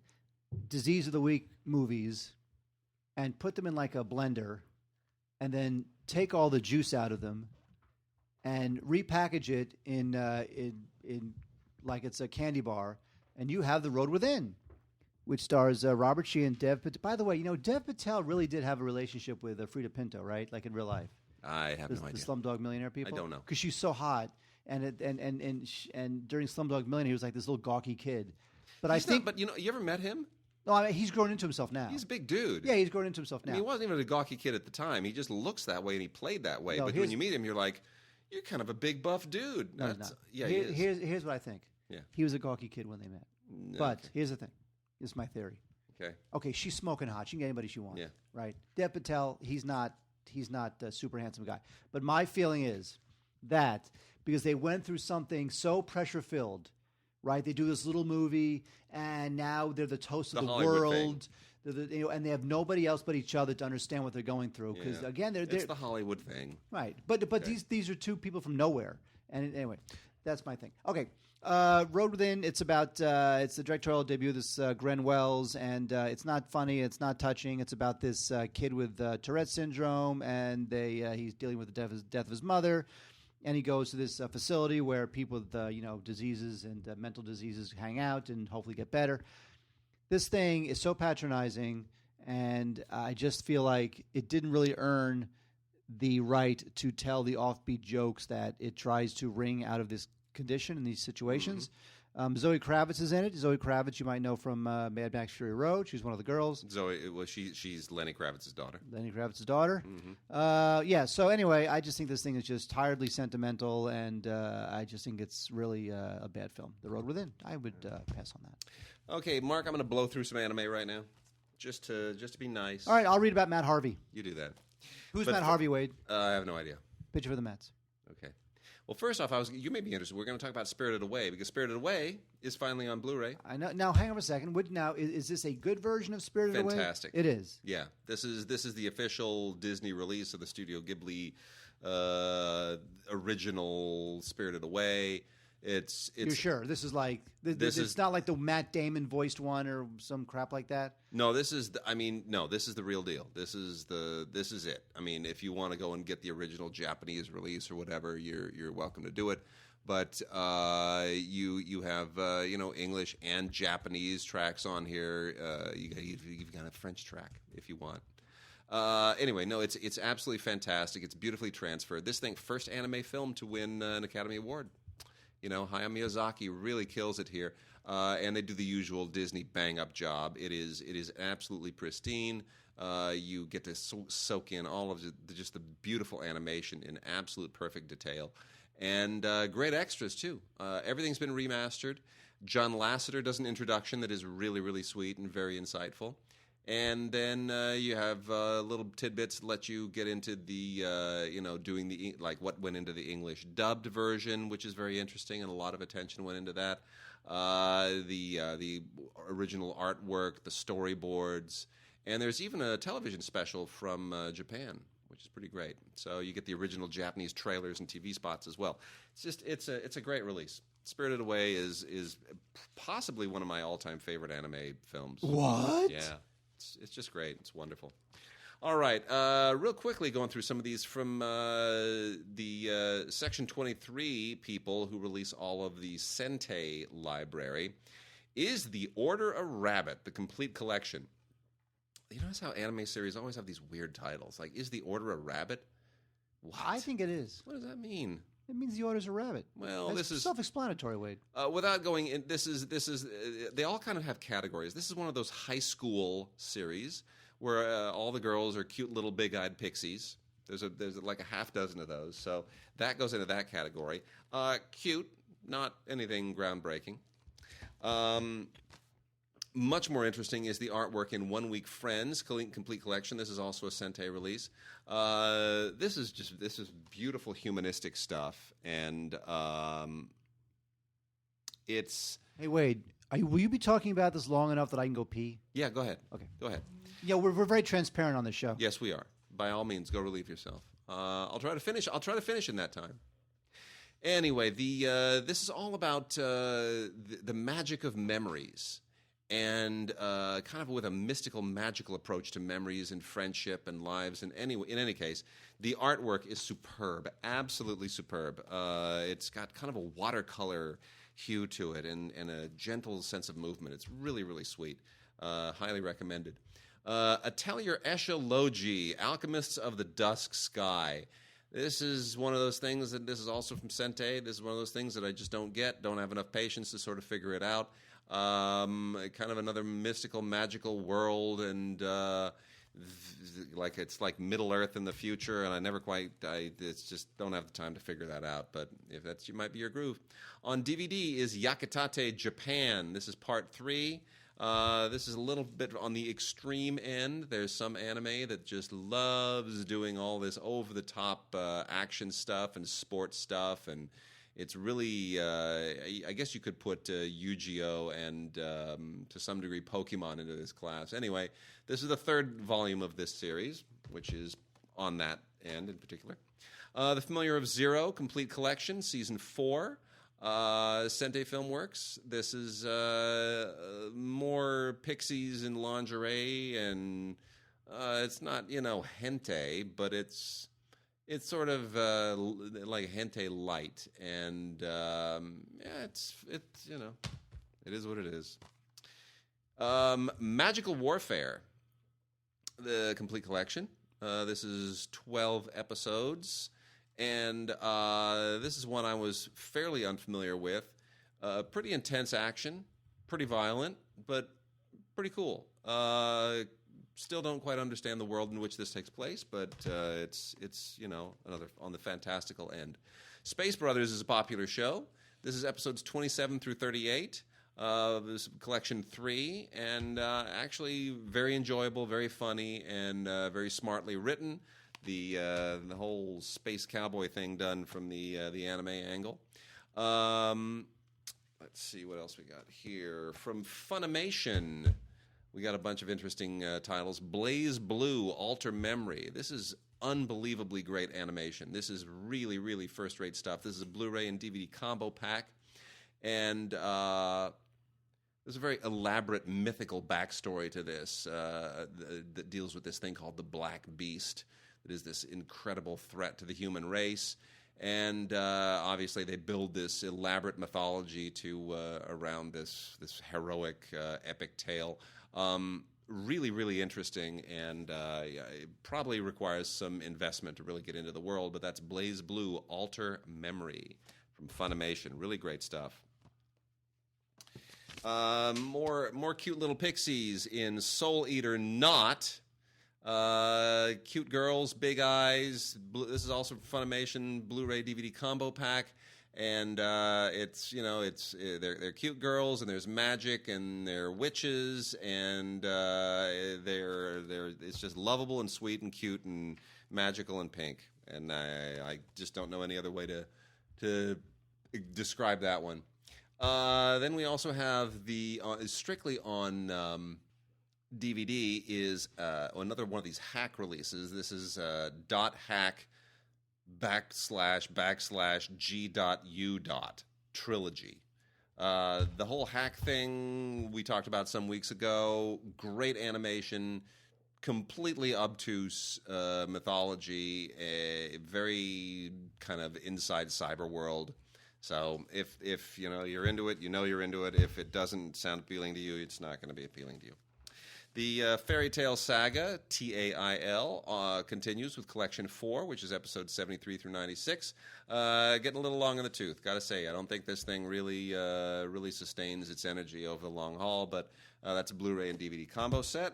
C: Disease of the Week movies and put them in like a blender, and then take all the juice out of them and repackage it in like it's a candy bar, and you have The Road Within, which stars Robert Sheehan and Dev Patel. By the way, Dev Patel really did have a relationship with Frida Pinto, right? Like in real life.
B: I have no idea.
C: The Slumdog Millionaire people?
B: I don't know.
C: Because she's so hot. And during Slumdog Millionaire, he was like this little gawky kid. But
B: you ever met him?
C: No, I mean, he's grown into himself now.
B: He's a big dude.
C: Yeah, he's grown into himself now.
B: I mean, he wasn't even a gawky kid at the time. He just looks that way, and he played that way.
C: No,
B: but when you meet him, you're like, you're kind of a big buff dude.
C: No.
B: Yeah,
C: here's what I think.
B: Yeah.
C: He was a gawky kid when they met.
B: No,
C: but
B: okay.
C: Here's the thing. This is my theory. Okay, she's smoking hot. She can get anybody she wants.
B: Yeah.
C: Right? Dev Patel, he's not a super handsome guy. But my feeling is that because they went through something so pressure-filled, right? They do this little movie, and now they're the toast of the world. And they have nobody else but each other to understand what they're going through. Because again,
B: it's the Hollywood thing,
C: right? But okay. these are two people from nowhere. And anyway, that's my thing. Okay, Road Within. It's about it's the directorial debut of this Glenn Wells, and it's not funny. It's not touching. It's about this kid with Tourette syndrome, and he's dealing with the death of his mother. And he goes to this facility where people with diseases and mental diseases hang out and hopefully get better. This thing is so patronizing and I just feel like it didn't really earn the right to tell the offbeat jokes that it tries to wring out of this condition in these situations. Zoe Kravitz is in it. Zoe Kravitz, you might know from Mad Max Fury Road. She's one of the girls.
B: Zoe, well, she's Lenny Kravitz's daughter.
C: Lenny Kravitz's daughter. So anyway, I just think this thing is just tiredly sentimental, and I just think it's really a bad film. The Road Within. I would pass on that.
B: Okay, Mark, I'm going to blow through some anime right now, just to be nice.
C: All right, I'll read about Matt Harvey.
B: You do that.
C: Who's Matt Harvey, Wade?
B: I have no idea.
C: Pitcher for the Mets.
B: Okay. Well, first off, you may be interested. We're going to talk about Spirited Away because Spirited Away is finally on Blu-ray.
C: I know. Now, hang on a second. Is this a good version of Spirited Away?
B: Fantastic.
C: It is.
B: Yeah. This is the official Disney release of the Studio Ghibli original Spirited Away. It's
C: You're sure this is like it's not like the Matt Damon voiced one or some crap like that?
B: No, this is the real deal. This is it. I mean, if you want to go and get the original Japanese release or whatever, you're welcome to do it. But you have English and Japanese tracks on here. You've got a French track if you want. Anyway, no, it's absolutely fantastic. It's beautifully transferred. This thing, first anime film to win an Academy Award. Hayao Miyazaki really kills it here, and they do the usual Disney bang-up job. It is absolutely pristine. You get to soak in all of just the beautiful animation in absolute perfect detail, and great extras too. Everything's been remastered. John Lasseter does an introduction that is really, really sweet and very insightful. And then you have little tidbits that let you get into the, doing the what went into the English dubbed version, which is very interesting, and a lot of attention went into that. The original artwork, the storyboards, and there's even a television special from Japan, which is pretty great. So you get the original Japanese trailers and TV spots as well. It's a great release. Spirited Away is possibly one of my all-time favorite anime films.
C: What?
B: Yeah. It's just great. It's wonderful. All right. Real quickly, going through some of these from the Section 23 people who release all of the Sentai library. Is The Order of Rabbit, the complete collection. You notice how anime series always have these weird titles? Like, Is the Order a Rabbit? What?
C: I think it is.
B: What does that mean?
C: It means the order's a rabbit.
B: Well,
C: That's
B: this is
C: self-explanatory, Wade.
B: Without going in, this is. They all kind of have categories. This is one of those high school series where all the girls are cute little big-eyed pixies. There's like a half dozen of those, so that goes into that category. Cute, not anything groundbreaking. Much more interesting is the artwork in 1 Week Friends complete collection. This is also a Sentai release. This is beautiful humanistic stuff, and it's.
C: Hey, Wade, will you be talking about this long enough that I can go pee?
B: Yeah, go ahead.
C: Okay,
B: go ahead.
C: Yeah, we're very transparent on this show.
B: Yes, we are. By all means, go relieve yourself. I'll try to finish. I'll try to finish in that time. Anyway, this is all about the magic of memories. And kind of with a mystical, magical approach to memories and friendship and lives. And in any case, the artwork is superb, absolutely superb. It's got kind of a watercolor hue to it and a gentle sense of movement. It's really, really sweet. Highly recommended. Atelier Escha Logy, Alchemists of the Dusk Sky. This is one of those things that this is also from Sentai. This is one of those things that I just don't have enough patience to sort of figure it out. Kind of another mystical, magical world, and it's like Middle Earth in the future, and it's just don't have the time to figure that out. But if that's might be your groove. On DVD is Yakitate Japan. This is part 3. This is a little bit on the extreme end. There's some anime that just loves doing all this over-the-top action stuff and sports stuff, and it's really, I guess you could put Yu-Gi-Oh! And to some degree Pokemon into this class. Anyway, this is the 3rd volume of this series, which is on that end in particular. The Familiar of Zero, complete collection, season 4. Sentai Filmworks. This is more pixies in lingerie, and it's not, hentai, but it's sort of like hentai light, and it's it is what it is. Magical Warfare. the complete collection. This is 12 episodes, and this is one I was fairly unfamiliar with. Pretty intense action, pretty violent, but pretty cool. Still don't quite understand the world in which this takes place, but it's another on the fantastical end. Space Brothers is a popular show. This is episodes 27 through 38. This is collection 3, and actually very enjoyable, very funny, and very smartly written. The whole space cowboy thing done from the anime angle. Let's see what else we got here. From Funimation, we got a bunch of interesting titles. BlazBlue, Alter Memory. This is unbelievably great animation. This is really, really first-rate stuff. This is a Blu-ray and DVD combo pack. And there's a very elaborate mythical backstory to this that deals with this thing called the Black Beast. That is this incredible threat to the human race. And obviously they build this elaborate mythology around this heroic, epic tale. Really, really interesting, and it probably requires some investment to really get into the world, but that's BlazBlue, Alter Memory from Funimation. Really great stuff. More cute little pixies in Soul Eater Not. Cute girls, big eyes. This is also Funimation Blu-ray DVD combo pack, and they're cute girls, and there's magic, and they're witches, and it's just lovable and sweet and cute and magical and pink, and I just don't know any other way to describe that one. Then we also have the strictly on DVD is another one of these hack releases. This is .hack / G.U. trilogy. The whole hack thing we talked about some weeks ago. Great animation, completely obtuse mythology, a very kind of inside cyber world. So if you're into it, you're into it. If it doesn't sound appealing to you, it's not going to be appealing to you. The Fairy Tale Saga, TAIL, continues with Collection 4, which is episodes 73 through 96. Getting a little long in the tooth, gotta say. I don't think this thing really sustains its energy over the long haul, but that's a Blu-ray and DVD combo set.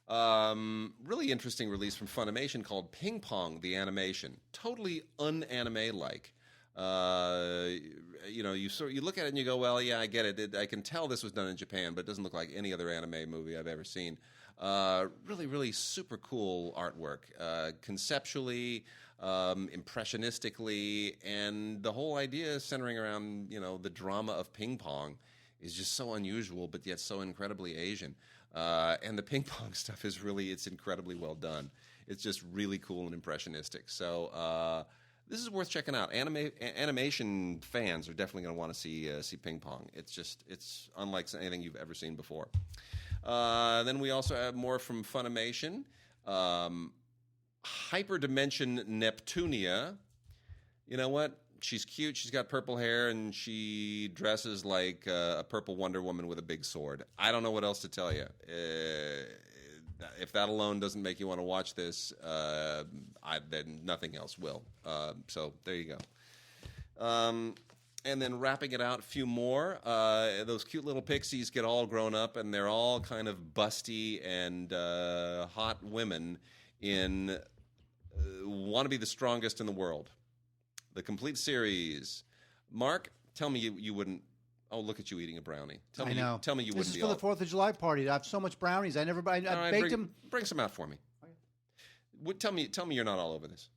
B: Really interesting release from Funimation called Ping Pong, the animation. Totally un-anime-like. You look at it and you go, well, yeah, I get it. I can tell this was done in Japan, but it doesn't look like any other anime movie I've ever seen. Really, really super cool artwork, conceptually, impressionistically, and the whole idea centering around, the drama of ping pong is just so unusual, but yet so incredibly Asian. And the ping pong stuff is it's incredibly well done. It's just really cool and impressionistic. So, this is worth checking out. Animation fans are definitely going to want to see ping pong. It's unlike anything you've ever seen before. Then we also have more from Funimation. Hyperdimension Neptunia. You know what? She's cute. She's got purple hair, and she dresses like a purple Wonder Woman with a big sword. I don't know what else to tell you. If that alone doesn't make you want to watch this, then nothing else will. So there you go. And then wrapping it out, a few more. Those cute little pixies get all grown up, and they're all kind of busty and hot women in want to be the strongest in the world. The complete series. Mark, tell me you wouldn't. Oh, look at you eating a brownie. Tell me you wouldn't be.
C: This is for the 4th of July party. I have so much brownies. I baked them.
B: Bring some out for me. Okay. Tell me you're not all over this.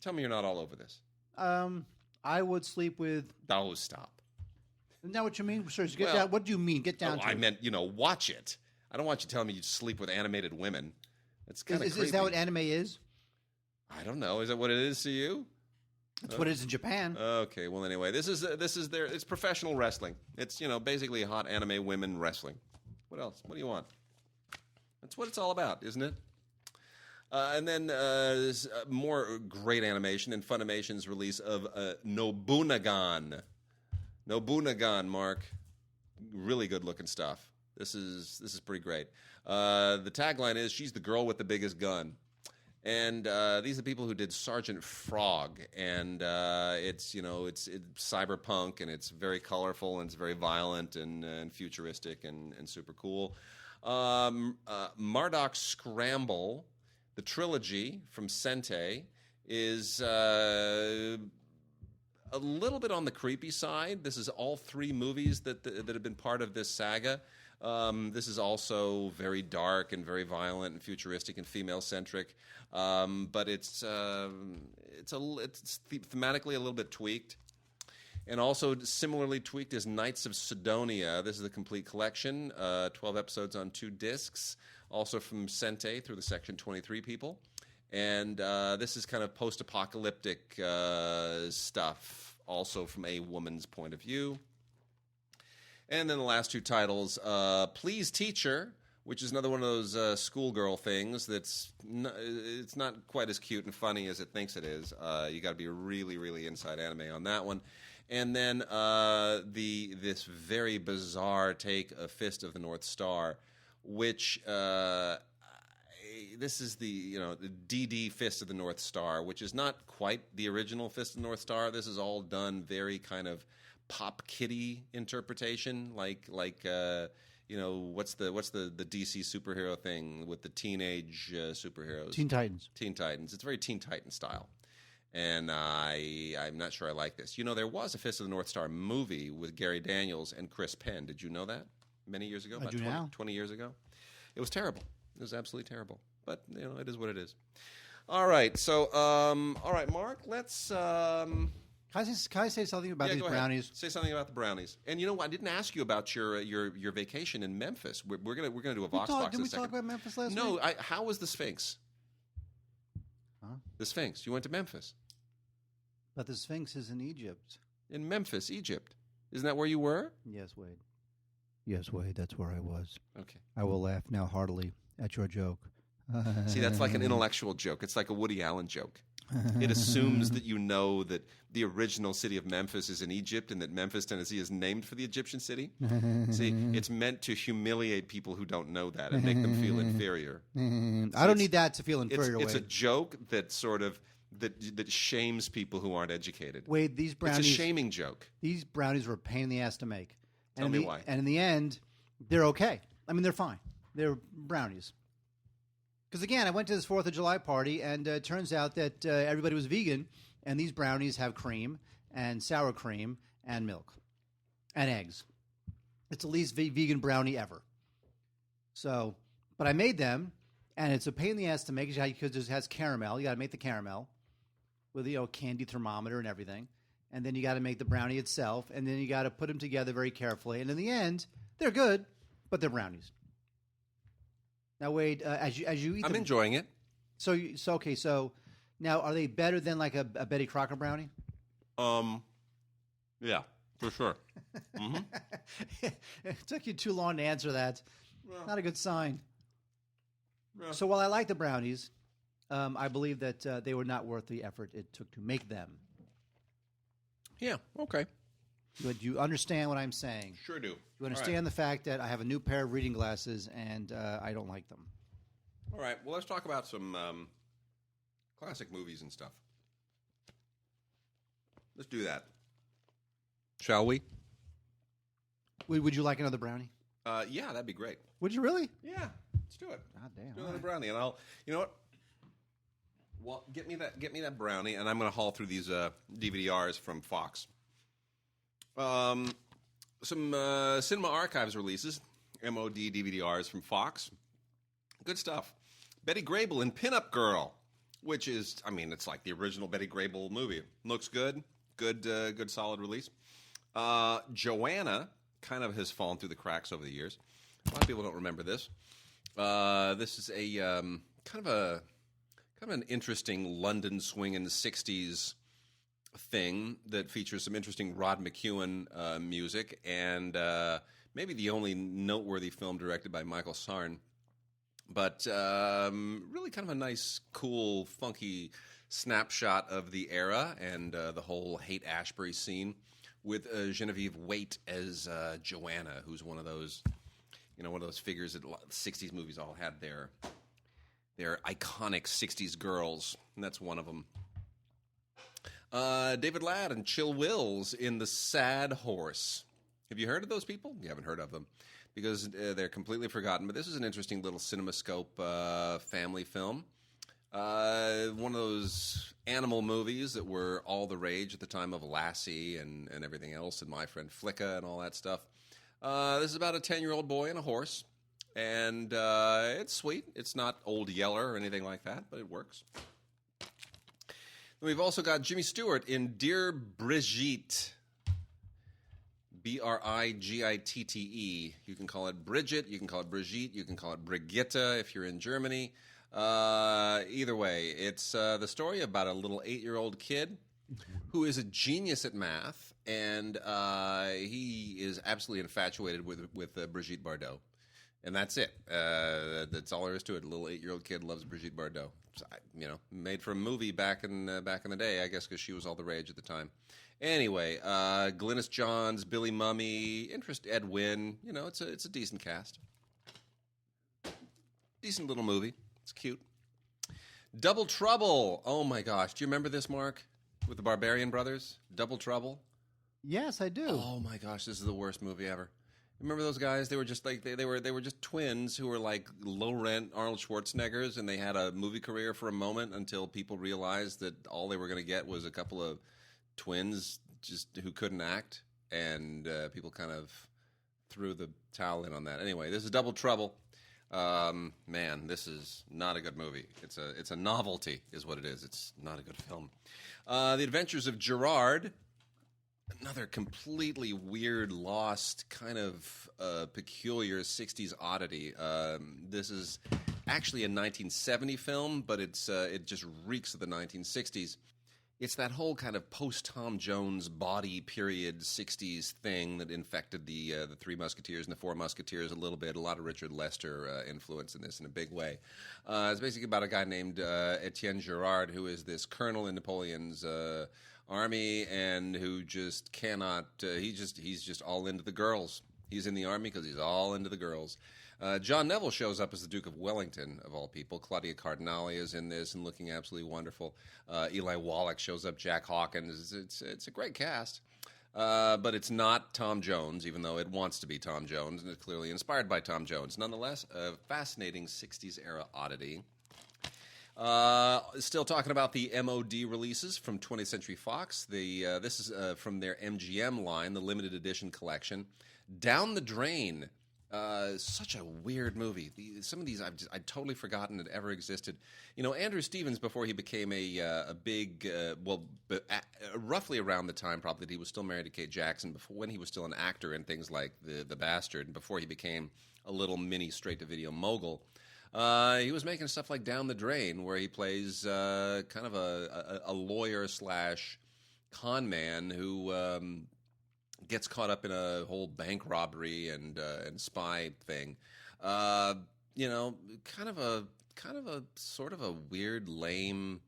B: Tell me you're not all over this.
C: I would sleep with.
B: Oh, stop.
C: Isn't that what you mean? Sir, down. What do you mean? Get down to
B: I meant, watch it. I don't want you telling me you sleep with animated women. That's kind of creepy.
C: Is that what anime is?
B: I don't know. Is that what it is to you?
C: That's what it is in Japan.
B: Okay, well, anyway, this is it's professional wrestling. It's, basically hot anime women wrestling. What else? What do you want? That's what it's all about, isn't it? And then there's more great animation in Funimation's release of Nobunagan. Nobunagan, Mark. Really good looking stuff. This is pretty great. The tagline is "She's the girl with the biggest gun," and these are the people who did Sergeant Frog, and it's cyberpunk, and it's very colorful, and it's very violent and futuristic and super cool. Marduk Scramble, the trilogy from Sente, is a little bit on the creepy side. This is all 3 movies that have been part of this saga. This is also very dark and very violent and futuristic and female-centric, but it's thematically a little bit tweaked. And also similarly tweaked is Knights of Sidonia. This is a complete collection, 12 episodes on 2 discs, also from Sente through the Section 23 people. And this is kind of post-apocalyptic stuff, also from a woman's point of view. And then the last 2 titles, Please Teacher, which is another one of those schoolgirl things it's not quite as cute and funny as it thinks it is. You got to be really, really inside anime on that one. And then this very bizarre take of Fist of the North Star, which this is the DD Fist of the North Star, which is not quite the original Fist of the North Star. This is all done very kind of pop kitty interpretation, like what's the DC superhero thing with the teenage superheroes?
C: Teen Titans.
B: Teen Titans. It's very Teen Titan style. And I'm not sure I like this. There was a Fist of the North Star movie with Gary Daniels and Chris Penn. Did you know that? Many years ago?
C: I do now.
B: 20 years ago? It was terrible. It was absolutely terrible. But, it is what it is. All right. So, all right, Mark, let's... Can
C: I say something about these brownies?
B: Ahead. Say something about the brownies. And I didn't ask you about your vacation in Memphis. We're gonna do a Vox Box
C: Did
B: in
C: we
B: a second.
C: talk about Memphis last week?
B: No. How was the Sphinx?
C: Huh?
B: The Sphinx. You went to Memphis.
C: But the Sphinx is in Egypt.
B: In Memphis, Egypt. Isn't that where you were?
C: Yes, Wade. Yes, Wade. That's where I was.
B: Okay.
C: I will laugh now heartily at your joke.
B: See, that's like an intellectual joke. It's like a Woody Allen joke. It assumes that you know that the original city of Memphis is in Egypt and that Memphis, Tennessee is named for the Egyptian city. See, it's meant to humiliate people who don't know that and make them feel inferior.
C: I don't need that to feel inferior,
B: It's a
C: Wade.
B: joke that sort of that shames people who aren't educated.
C: Wade, these brownies...
B: It's a shaming joke.
C: These brownies were a pain in the ass to make.
B: Tell me why.
C: And in the end, they're okay. I mean, they're fine. They're brownies. Because, again, I went to this 4th of July party, and it turns out that everybody was vegan, and these brownies have cream and sour cream and milk and eggs. It's the least vegan brownie ever. So, but I made them, and it's a pain in the ass to make because it has caramel. You got to make the caramel with candy thermometer and everything. And then you got to make the brownie itself, and then you got to put them together very carefully. And in the end, they're good, but they're brownies. Now, Wade, as you eat them,
B: I'm enjoying it.
C: So now are they better than like a Betty Crocker brownie?
B: Yeah, for sure. Mm-hmm.
C: It took you too long to answer that.
B: Well,
C: Not a good sign.
B: Yeah.
C: So while I like the brownies, I believe that they were not worth the effort it took to make them.
B: Yeah, okay.
C: But you understand what I'm saying?
B: Sure do.
C: You understand the fact that I have a new pair of reading glasses and I don't like them.
B: All right, well, let's talk about some classic movies and stuff. Let's do that. Shall we?
C: Would you like another brownie?
B: Yeah, that'd be great.
C: Would you really?
B: Yeah, let's do it.
C: God damn.
B: Do another brownie, and I'll. You know what? Well, get me that brownie, and I'm going to haul through these DVD-Rs from Fox. Some Cinema Archives releases, MOD DVD-Rs from Fox. Good stuff. Betty Grable in Pinup Girl, which is, it's like the original Betty Grable movie. Looks good. Good solid release. Joanna kind of has fallen through the cracks over the years. A lot of people don't remember this. This is a kind of an interesting London swing in the 60s thing that features some interesting Rod McEwen music and maybe the only noteworthy film directed by Michael Sarn. But really kind of a nice, cool, funky snapshot of the era and the whole Haight-Ashbury scene with Genevieve Waite as Joanna, who's one of those one of those figures that 60s movies all had their iconic 60s girls, and that's one of them. David Ladd and Chill Wills in The Sad Horse. Have you heard of those people? You haven't heard of them because they're completely forgotten, but this is an interesting little CinemaScope family film. One of those animal movies that were all the rage at the time of Lassie and everything else, and My Friend Flicka and all that stuff. This is about a 10-year-old boy and a horse, and it's sweet. It's not Old Yeller or anything like that, but it works. We've also got Jimmy Stewart in Dear Brigitte. Brigitte. You can call it Brigitte, you can call it Brigitte, you can call it Brigitte if you're in Germany. Either way, it's the story about a little 8-year-old kid who is a genius at math, and he is absolutely infatuated with Brigitte Bardot. And that's it. That's all there is to it. A little 8-year-old kid loves Brigitte Bardot. Made for a movie back in the day, I guess, because she was all the rage at the time. Anyway, Glynis Johns, Billy Mumy, Ed Wynn. It's a decent cast. Decent little movie. It's cute. Double Trouble. Oh my gosh, do you remember this, Mark? With the Barbarian Brothers, Double Trouble.
C: Yes, I do.
B: Oh my gosh, this is the worst movie ever. Remember those guys? They were just like they were just twins who were like low rent Arnold Schwarzeneggers, and they had a movie career for a moment until people realized that all they were going to get was a couple of twins just who couldn't act, and people kind of threw the towel in on that. Anyway, this is Double Trouble. Man, this is not a good movie. It's a novelty, is what it is. It's not a good film. The Adventures of Gerard. Another completely weird, lost, kind of peculiar 60s oddity. This is actually a 1970 film, but it just reeks of the 1960s. It's that whole kind of post-Tom Jones body period 60s thing that infected the Three Musketeers and the Four Musketeers a little bit. A lot of Richard Lester influence in this in a big way. It's basically about a guy named Etienne Gerard, who is this colonel in Napoleon's army, and who just cannot. He's just all into the girls. He's in the army because he's all into the girls. John Neville shows up as the Duke of Wellington, of all people. Claudia Cardinale is in this and looking absolutely wonderful. Eli Wallach shows up. Jack Hawkins. It's a great cast. But it's not Tom Jones, even though it wants to be Tom Jones, and it's clearly inspired by Tom Jones. Nonetheless, a fascinating 60s-era oddity. Still talking about the MOD releases from 20th Century Fox. This is from their MGM line, the limited edition collection. Down the Drain. Such a weird movie. Some of these I'd totally forgotten had ever existed. Andrew Stevens, before he became a big, roughly around the time probably that he was still married to Kate Jackson, when he was still an actor in things like The Bastard, and before he became a little mini straight-to-video mogul, he was making stuff like Down the Drain, where he plays kind of a lawyer /con man who gets caught up in a whole bank robbery and spy thing. Kind of a sort of a weird, lame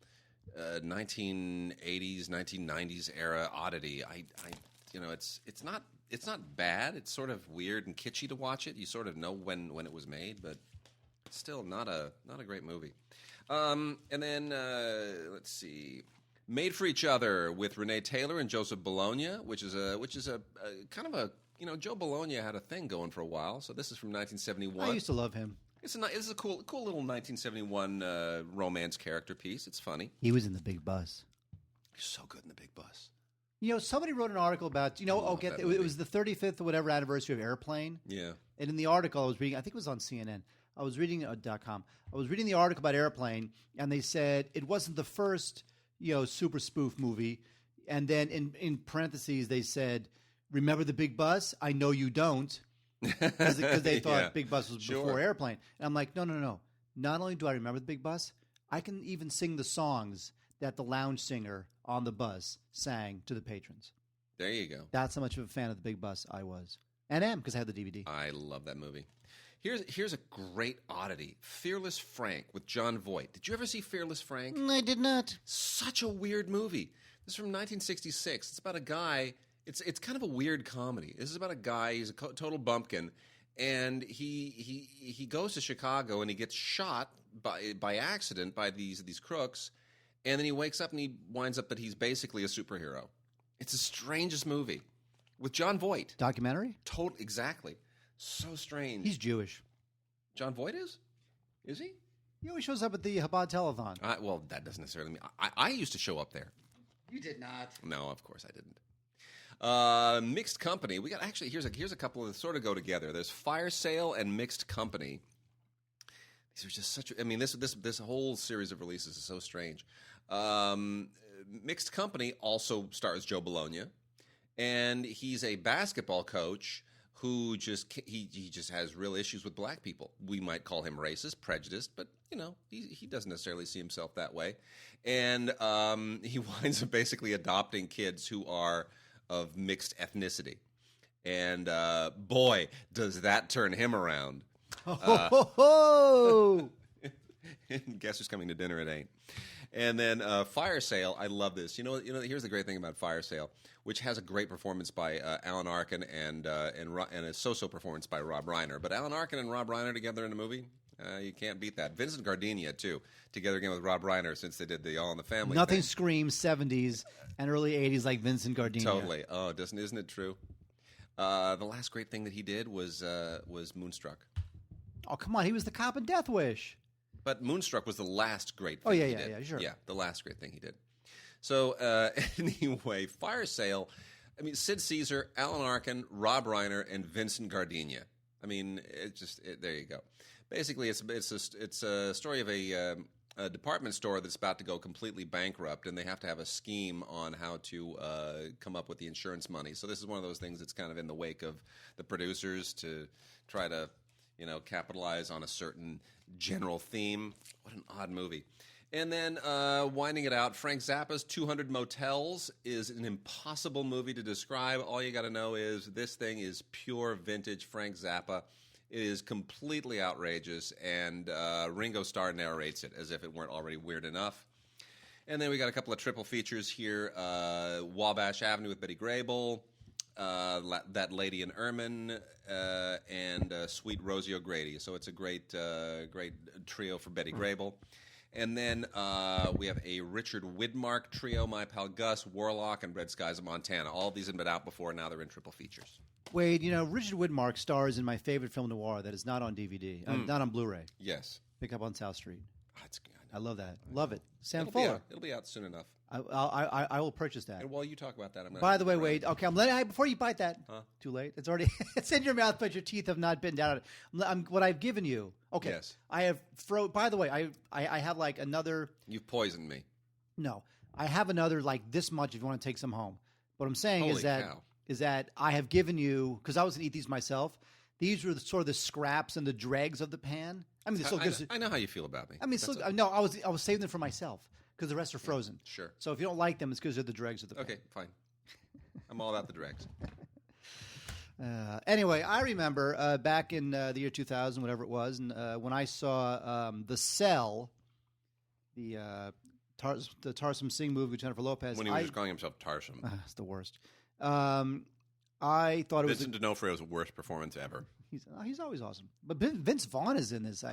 B: 1980s, 1990s era oddity. It's not bad. It's sort of weird and kitschy to watch it. You sort of know when it was made, but still not a great movie. And then let's see. Made for Each Other with Renee Taylor and Joseph Bologna, which is a kind of a Joe Bologna had a thing going for a while. So this is from 1971.
C: I used to love him.
B: It's a cool little 1971 romance character piece. It's funny.
C: He was in The Big Bus.
B: He's so good in The Big Bus.
C: Somebody wrote an article about it was the 35th or whatever anniversary of Airplane.
B: Yeah.
C: And in the article I was reading, I think it was on CNN. I was reading .com. I was reading the article about Airplane, and they said it wasn't the first super spoof movie. And then in parentheses, they said, remember The Big Bus? I know you don't. Because they thought Big Bus was before Airplane. And I'm like, no. Not only do I remember The Big Bus, I can even sing the songs that the lounge singer on the bus sang to the patrons.
B: There you go.
C: That's how much of a fan of The Big Bus I was. And am, because I had the DVD.
B: I love that movie. Here's a great oddity. Fearless Frank with John Voight. Did you ever see Fearless Frank?
C: I did not.
B: Such a weird movie. This is from 1966. It's about a guy. It's kind of a weird comedy. This is about a guy. He's a total bumpkin, and he goes to Chicago and he gets shot by accident by these crooks, and then he wakes up and he winds up that he's basically a superhero. It's the strangest movie with Jon Voight.
C: Documentary?
B: Exactly. So strange.
C: He's Jewish.
B: Jon Voight is? Is he?
C: He always shows up at the Chabad Telethon.
B: Well, that doesn't necessarily mean... I used to show up there.
C: You did not.
B: No, of course I didn't. Mixed Company. We got actually here's a couple that sort of go together. There's Fire Sale and Mixed Company. These are just such. I mean, this whole series of releases is so strange. Mixed Company also stars Joe Bologna, and he's a basketball coach who just has real issues with black people. We might call him racist, prejudiced, but he doesn't necessarily see himself that way. And he winds up basically adopting kids who are of mixed ethnicity. And boy, does that turn him around. Guess who's coming to dinner? It ain't. And then Fire Sale, I love this. Here's the great thing about Fire Sale, which has a great performance by Alan Arkin and a so-so performance by Rob Reiner. But Alan Arkin and Rob Reiner together in a movie, you can't beat that. Vincent Gardenia, too, together again with Rob Reiner since they did the All in the Family
C: Nothing
B: thing.
C: screams 70s and early 80s like Vincent Gardenia.
B: Totally. Oh, isn't it true? The last great thing that he did was Moonstruck.
C: Oh, come on. He was the cop in Death Wish.
B: But Moonstruck was the last great thing he did.
C: Yeah, sure.
B: Yeah, the last great thing he did. So, anyway, Fire Sale, I mean, Sid Caesar, Alan Arkin, Rob Reiner, and Vincent Gardenia. I mean, there you go. Basically, it's a story of a department store that's about to go completely bankrupt, and they have to have a scheme on how to come up with the insurance money. So this is one of those things that's kind of in the wake of the producers to try to capitalize on a certain general theme. What an odd movie. And then winding it out, Frank Zappa's 200 Motels is an impossible movie to describe. All you got to know is this thing is pure vintage Frank Zappa. It is completely outrageous, and Ringo Starr narrates it as if it weren't already weird enough. And then we got a couple of triple features here. Wabash Avenue with Betty Grable, That Lady in Ermine, and Sweet Rosie O'Grady. So it's a great trio for Betty Grable. And then we have a Richard Widmark trio, My Pal Gus, Warlock, and Red Skies of Montana. All of these have been out before, now they're in triple features.
C: Wade, Richard Widmark stars in my favorite film noir that is not on DVD, not on Blu-ray.
B: Yes.
C: Pick Up on South Street.
B: Oh,
C: I love that. Love it. Sam
B: It'll
C: Fuller.
B: It'll be out soon enough.
C: I will purchase that.
B: And while you talk about that, I'm going to...
C: By the way, Wade, okay, I'm letting before you bite that. Huh? Too late. It's already it's in your mouth, but your teeth have not been down. What I've given you. Okay.
B: Yes.
C: I have by the way, I have like another.
B: You've poisoned me.
C: No, I have another like this much. If you want to take some home, what I'm saying
B: Holy
C: is that
B: cow.
C: I have given you, because I was going to eat these myself. These were sort of the scraps and the dregs of the pan. I mean,
B: I know how you feel about me.
C: I mean, no, I was saving them for myself because the rest are frozen.
B: Sure.
C: So if you don't like them, it's because they're the dregs of the pan.
B: Okay, fine. I'm all about the dregs.
C: Anyway, I remember back in the year 2000, whatever it was, and when I saw The Cell, the Tarsem Singh movie with Jennifer Lopez.
B: When he was just calling himself Tarsem.
C: It's the worst. I thought it was
B: Vincent D'Onofrio's worst performance ever.
C: He's always awesome. But Vince Vaughn is in this.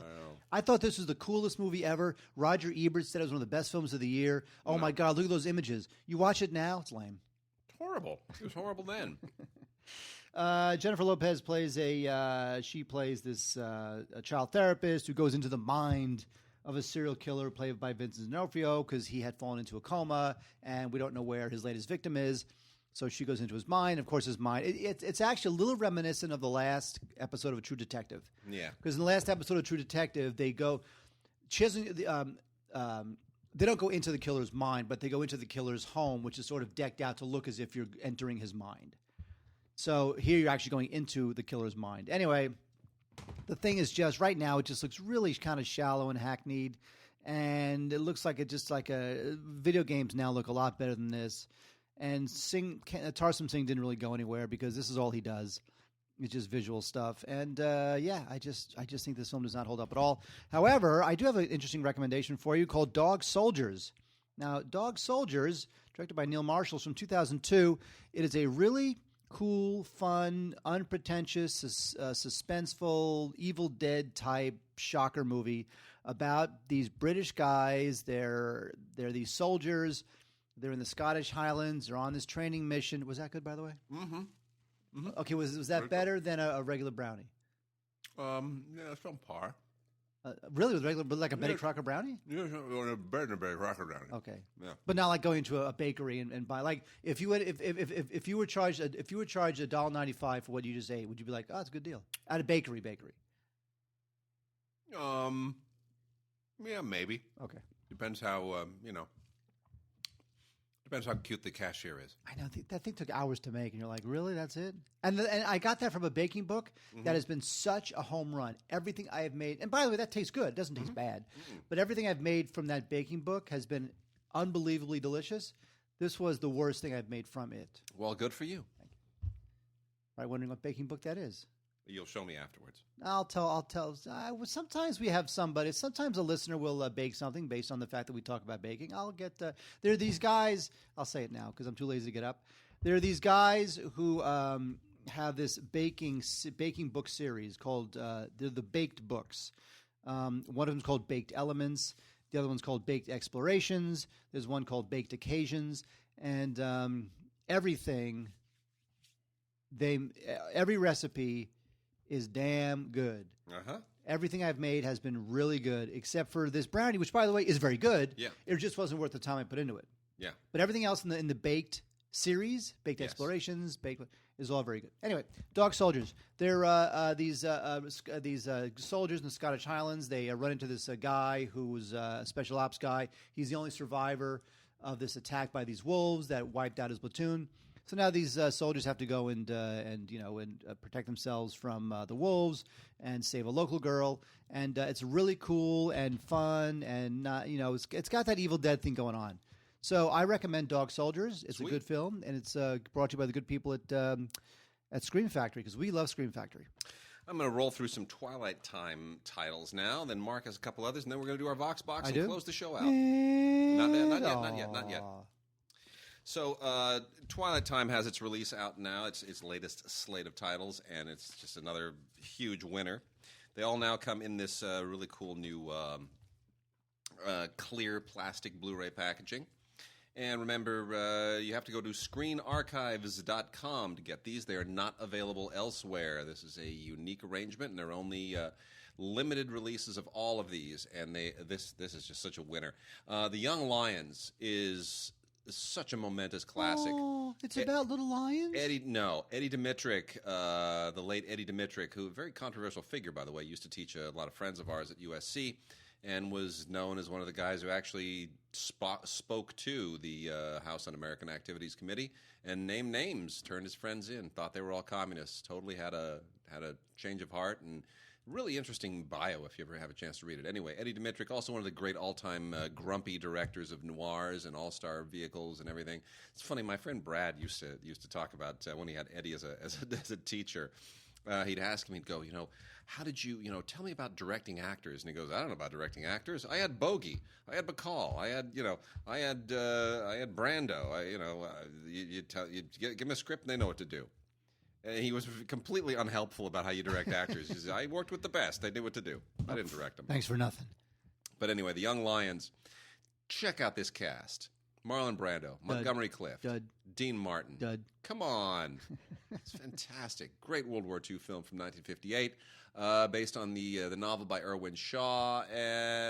C: I thought this was the coolest movie ever. Roger Ebert said it was one of the best films of the year. Oh, my God, look at those images. You watch it now, it's lame.
B: It's horrible. It was horrible then.
C: Jennifer Lopez plays this a child therapist who goes into the mind of a serial killer played by Vincent D'Onofrio because he had fallen into a coma and we don't know where his latest victim is. So she goes into his mind. Of course, his mind. It's actually a little reminiscent of the last episode of True Detective.
B: Yeah.
C: Because in the last episode of True Detective, they go. They don't go into the killer's mind, but they go into the killer's home, which is sort of decked out to look as if you're entering his mind. So here you're actually going into the killer's mind. Anyway, the thing is just right now it just looks really kind of shallow and hackneyed, and it looks like video games now look a lot better than this. And Tarsem Singh didn't really go anywhere because this is all he does. It's just visual stuff. And I just think this film does not hold up at all. However, I do have an interesting recommendation for you called Dog Soldiers. Now, Dog Soldiers, directed by Neil Marshall, from 2002. It is a really cool, fun, unpretentious, suspenseful, Evil Dead type shocker movie about these British guys. They're these soldiers. They're in the Scottish Highlands. They're on this training mission. Was that good, by the way?
D: Mm-hmm. Mm-hmm.
C: Okay, was that better than a regular brownie?
D: Yeah, it's on par.
C: Really, with regular, but like a Betty Crocker brownie?
D: Yeah, better than a Betty Crocker brownie.
C: Okay,
D: Yeah,
C: but not like going to a bakery and buy. Like if you were charged $1.95 for what you just ate, would you be like, oh, it's a good deal at a bakery?
D: Yeah, maybe.
C: Okay.
D: Depends how Depends how cute the cashier is.
C: I know that thing took hours to make, and you're like, really? That's it? And I got that from a baking book that has been such a home run. Everything I have made, and by the way, that tastes good. It doesn't taste bad, but everything I've made from that baking book has been unbelievably delicious. This was the worst thing I've made from it.
B: Well, good for you.
C: Thank you. Right, wondering what baking book that is?
B: You'll show me afterwards.
C: I'll tell. Sometimes we have somebody. Sometimes a listener will bake something based on the fact that we talk about baking. I'll get. There are these guys. I'll say it now because I'm too lazy to get up. There are these guys who have this baking book series called they're the Baked Books. One of them's called Baked Elements. The other one's called Baked Explorations. There's one called Baked Occasions, and everything. Every recipe is damn good.
B: Uh-huh.
C: Everything I've made has been really good, except for this brownie, which, by the way, is very good.
B: Yeah.
C: It just wasn't worth the time I put into it.
B: Yeah.
C: But everything else in the baked series, Baked Explorations, is all very good. Anyway, Dog Soldiers. They're these soldiers in the Scottish Highlands. They run into this guy who's a special ops guy. He's the only survivor of this attack by these wolves that wiped out his platoon. So now these soldiers have to go and protect themselves from the wolves and save a local girl, and it's really cool and fun, and it's got that Evil Dead thing going on. So I recommend Dog Soldiers. It's
B: Sweet.
C: a good film, and it's brought to you by the good people at Scream Factory because we love Scream Factory.
B: I'm going to roll through some Twilight Time titles now. Then Mark has a couple others, and then we're going to do our Vox Box and close the show out. Not yet. So, Twilight Time has its release out now. It's its latest slate of titles, and it's just another huge winner. They all now come in this really cool new clear plastic Blu-ray packaging. And remember, you have to go to screenarchives.com to get these. They are not available elsewhere. This is a unique arrangement, and they're only limited releases of all of these. And this is just such a winner. The Young Lions is such a momentous classic.
C: Oh, it's about little lions?
B: Eddie Dmytryk, the late Eddie Dmytryk, who a very controversial figure, by the way, used to teach a lot of friends of ours at USC and was known as one of the guys who actually spoke to the House Un-American Activities Committee and named names, turned his friends in, thought they were all communists, totally had a change of heart, and really interesting bio if you ever have a chance to read it. Anyway, Eddie Dmytryk, also one of the great all-time grumpy directors of noirs and all-star vehicles and everything. It's funny, my friend Brad used to talk about when he had Eddie as a teacher. He'd ask him, he'd go, how did you, tell me about directing actors? And he goes, I don't know about directing actors. I had Bogey, I had Bacall, I had Brando. You give them a script and they know what to do. And he was completely unhelpful about how you direct actors. He said, I worked with the best. They knew what to do. I didn't direct them.
C: Thanks for nothing.
B: But anyway, the Young Lions, check out this cast. Marlon Brando, Montgomery Clift, Dean Martin.
C: Dud.
B: Come on. It's fantastic. Great World War II film from 1958, based on the novel by Irwin Shaw,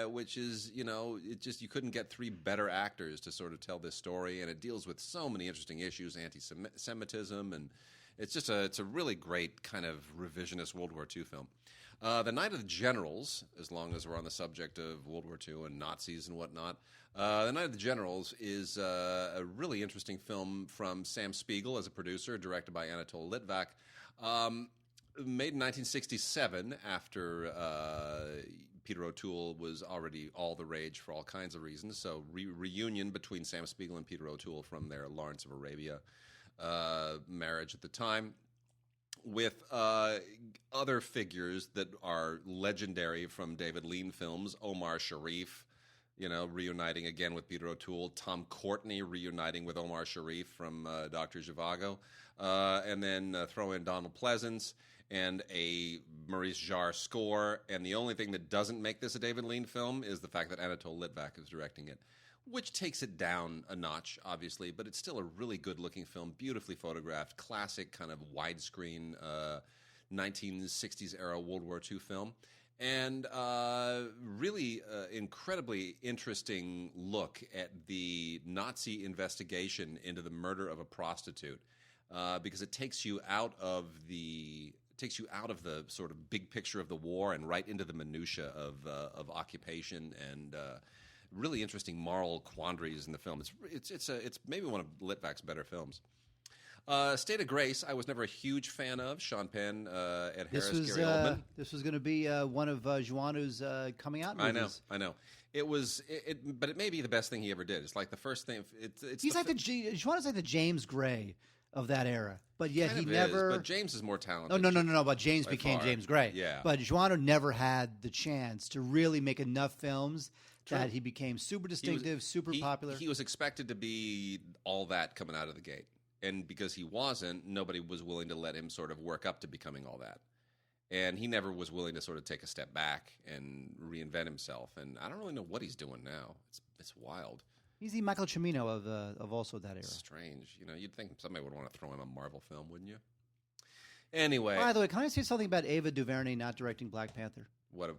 B: which is, you couldn't get three better actors to sort of tell this story, and it deals with so many interesting issues, anti-Semitism, and it's a really great kind of revisionist World War II film. The Night of the Generals, as long as we're on the subject of World War II and Nazis and whatnot, The Night of the Generals is a really interesting film from Sam Spiegel as a producer, directed by Anatole Litvak. Made in 1967 after Peter O'Toole was already all the rage for all kinds of reasons. So reunion between Sam Spiegel and Peter O'Toole from their Lawrence of Arabia marriage at the time, with other figures that are legendary from David Lean films. Omar Sharif, reuniting again with Peter O'Toole. Tom Courtenay reuniting with Omar Sharif from Dr. Zhivago. and then throw in Donald Pleasance and a Maurice Jarre score. And the only thing that doesn't make this a David Lean film is the fact that Anatole Litvak is directing it, which takes it down a notch, obviously, but it's still a really good-looking film, beautifully photographed, classic kind of widescreen 1960s-era World War II film. And really incredibly interesting look at the Nazi investigation into the murder of a prostitute, because it takes you out of the sort of big picture of the war and right into the minutia of occupation and really interesting moral quandaries in the film. It's maybe one of Litvak's better films. State of Grace, I was never a huge fan of. Sean Penn, Ed Harris, Gary Oldman.
C: This was going to be one of Joanou's coming out movies.
B: I know. It was, but it may be the best thing he ever did. It's like the first thing.
C: He's like Joanou's like the James Gray of that era, but yet
B: kind
C: he
B: of
C: never.
B: But James is more talented.
C: No. But James became
B: far.
C: James Gray.
B: Yeah.
C: But Joanou never had the chance to really make enough films
B: True.
C: that he became super distinctive, super popular.
B: He was expected to be all that coming out of the gate. And because he wasn't, nobody was willing to let him sort of work up to becoming all that. And he never was willing to sort of take a step back and reinvent himself. And I don't really know what he's doing now. It's wild.
C: He's the Michael Cimino of also that era.
B: Strange. You'd think somebody would want to throw him a Marvel film, wouldn't you? Anyway.
C: By the way, can I say something about Ava DuVernay not directing Black Panther?
B: Why?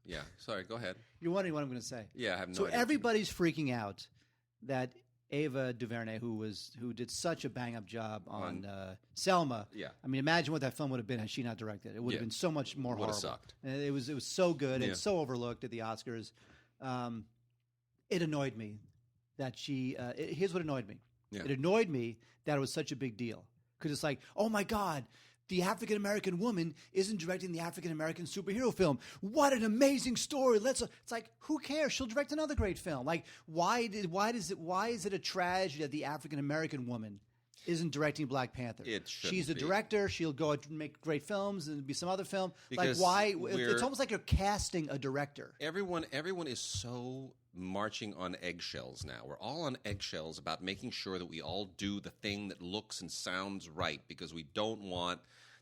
B: Yeah, sorry, go ahead.
C: You're wondering what I'm going to say.
B: Yeah, I have no
C: idea. So everybody's freaking out that Ava DuVernay, who did such a bang-up job on Selma.
B: Yeah.
C: I mean, imagine what that film would have been had she not directed it. It would have been so much more horrible.
B: Would have sucked.
C: And it was so good and so overlooked at the Oscars. It annoyed me that she. Here's what annoyed me.
B: Yeah.
C: It annoyed me that it was such a big deal because it's like, oh my God, the African American woman isn't directing the African American superhero film. What an amazing story! It's like, who cares? She'll direct another great film. Like, why is it a tragedy that the African American woman isn't directing Black Panther? She's a director. She'll go and make great films and be some other film.
B: Because
C: like, why? It's almost like you're casting a director.
B: Everyone is so marching on eggshells now. We're all on eggshells about making sure that we all do the thing that looks and sounds right because we don't want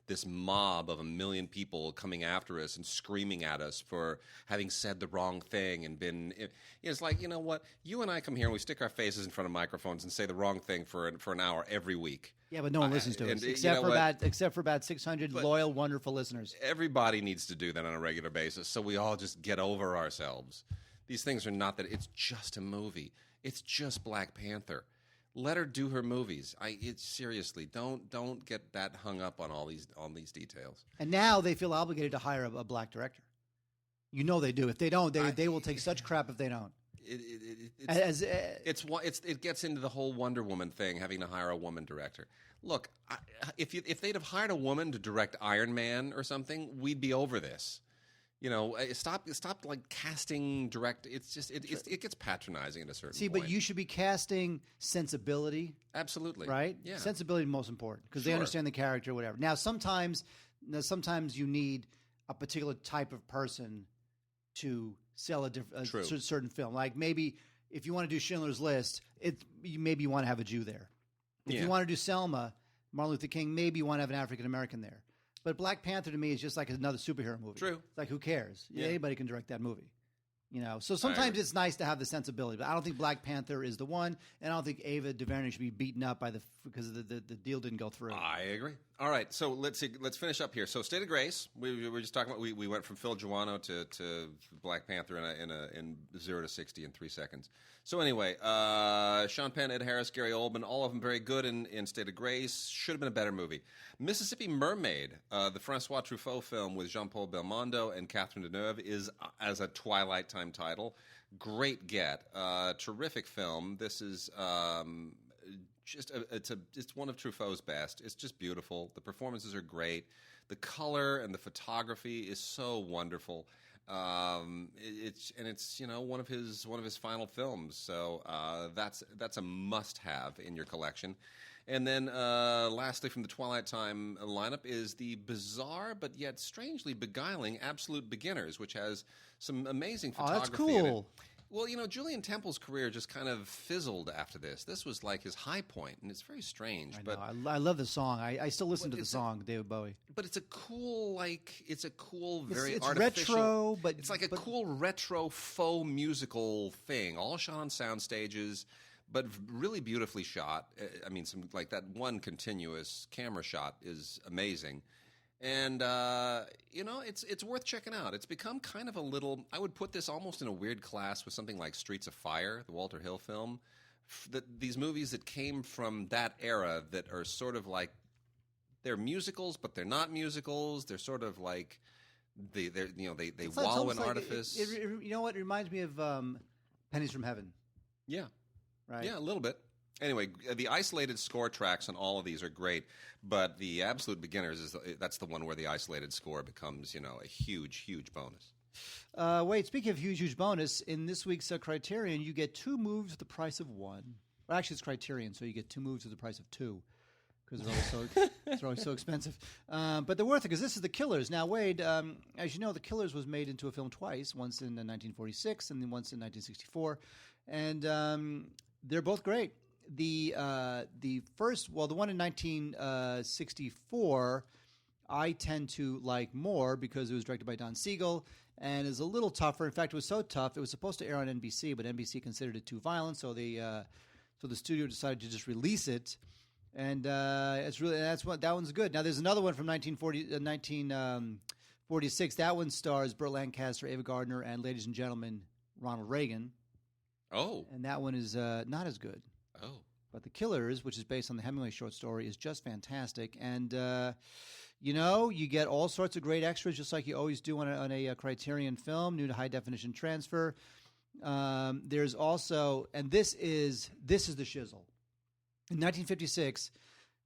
B: this mob of 1 million people coming after us and screaming at us for having said the wrong thing and been. It's like, you know what? You and I come here and we stick our faces in front of microphones and say the wrong thing for an hour every week.
C: Yeah, but no one listens to us except for about 600 loyal, wonderful listeners.
B: Everybody needs to do that on a regular basis, so we all just get over ourselves. These things are not that. It's just a movie. It's just Black Panther. Let her do her movies. Seriously, don't get that hung up on all these details.
C: And now they feel obligated to hire a black director. You know they do. If they don't, they will take such crap if they don't.
B: It gets into the whole Wonder Woman thing, having to hire a woman director. Look, if they'd have hired a woman to direct Iron Man or something, we'd be over this. Stop like casting direct. It's just it gets patronizing at a certain point.
C: But you should be casting sensibility.
B: Absolutely.
C: Right?
B: Yeah.
C: Sensibility is most important because they understand the character or whatever. Now sometimes you need a particular type of person to sell a certain film. Like maybe if you want to do Schindler's List, maybe you want to have a Jew there. If you want to do Selma, Martin Luther King, maybe you want to have an African American there. But Black Panther to me is just like another superhero movie.
B: True.
C: It's like, who cares? Yeah. Anybody can direct that movie. So sometimes it's nice to have the sensibility, but I don't think Black Panther is the one, and I don't think Ava DuVernay should be beaten up because the deal didn't go through.
B: I agree. All right, so let's finish up here. So State of Grace, we were just talking about. We went from Phil Joannou to Black Panther in 0 to 60 in 3 seconds. So anyway, Sean Penn, Ed Harris, Gary Oldman, all of them very good in State of Grace. Should have been a better movie. Mississippi Mermaid, the Francois Truffaut film with Jean-Paul Belmondo and Catherine Deneuve, is as a Twilight time title. Great get, terrific film. This is it's one of Truffaut's best. It's just beautiful. The performances are great. The color and the photography is so wonderful. It's one of his final films. So that's a must-have in your collection. And then lastly, from the Twilight Time lineup is the bizarre but yet strangely beguiling Absolute Beginners, which has some amazing photography.
C: Oh, that's cool.
B: Well, Julian Temple's career just kind of fizzled after this. This was like his high point, and it's very strange.
C: I love the song. I still listen to the song, David Bowie.
B: But it's a cool, very
C: it's
B: artificial.
C: Retro, but
B: it's like a cool retro faux musical thing, all shot on sound stages, but really beautifully shot. I mean, some like that one continuous camera shot is amazing. And, it's worth checking out. It's become kind of a little, I would put this almost in a weird class with something like Streets of Fire, the Walter Hill film. These movies that came from that era that are sort of like, they're musicals, but they're not musicals. They're sort of like, they wallow in artifice.
C: You know what? It reminds me of Pennies from Heaven.
B: Yeah.
C: Right?
B: Yeah, a little bit. Anyway, the isolated score tracks on all of these are great, but the Absolute Beginners that's the one where the isolated score becomes, a huge, huge bonus.
C: Wait, speaking of huge bonus, in this week's Criterion, you get 2 moves at the price of 1. Well, actually, it's Criterion, so you get 2 moves at the price of 2 because they're always so expensive. But they're worth it because this is The Killers. Now, Wade, as you know, The Killers was made into a film twice, once in 1946 and then once in 1964, and they're both great. The first, the one in 1964, I tend to like more because it was directed by Don Siegel and is a little tougher. In fact, it was so tough it was supposed to air on NBC, but NBC considered it too violent, so the studio decided to just release it. And that one's good. Now there's another one from 1946. That one stars Burt Lancaster, Ava Gardner, and ladies and gentlemen, Ronald Reagan.
B: Oh,
C: and that one is not as good.
B: Oh.
C: But The Killers, which is based on the Hemingway short story, is just fantastic. And, you get all sorts of great extras, just like you always do on a Criterion film, new to high-definition transfer. There's also, and this is the shizzle. In 1956,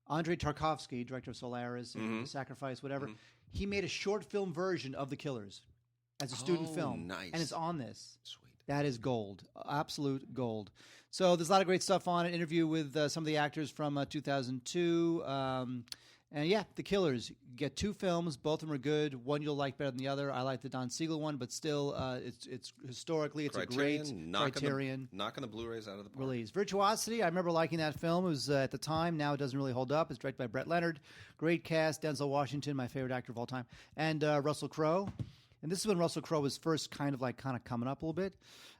C: Andrei Tarkovsky, director of Solaris, and Sacrifice, whatever, he made a short film version of The Killers as a student film.
B: Nice.
C: And it's on this.
B: Sweet.
C: That is gold, absolute gold. So there's a lot of great stuff on it. Interview with some of the actors from 2002. And yeah, The Killers. You get 2 films. Both of them are good. One you'll like better than the other. I like the Don Siegel one, but still, it's historically, it's
B: Criterion,
C: a great Criterion.
B: Knocking the Blu-rays out of the park.
C: Release. Virtuosity, I remember liking that film. It was at the time. Now it doesn't really hold up. It's directed by Brett Leonard. Great cast. Denzel Washington, my favorite actor of all time. And Russell Crowe. And this is when Russell Crowe was first kind of coming up a little bit.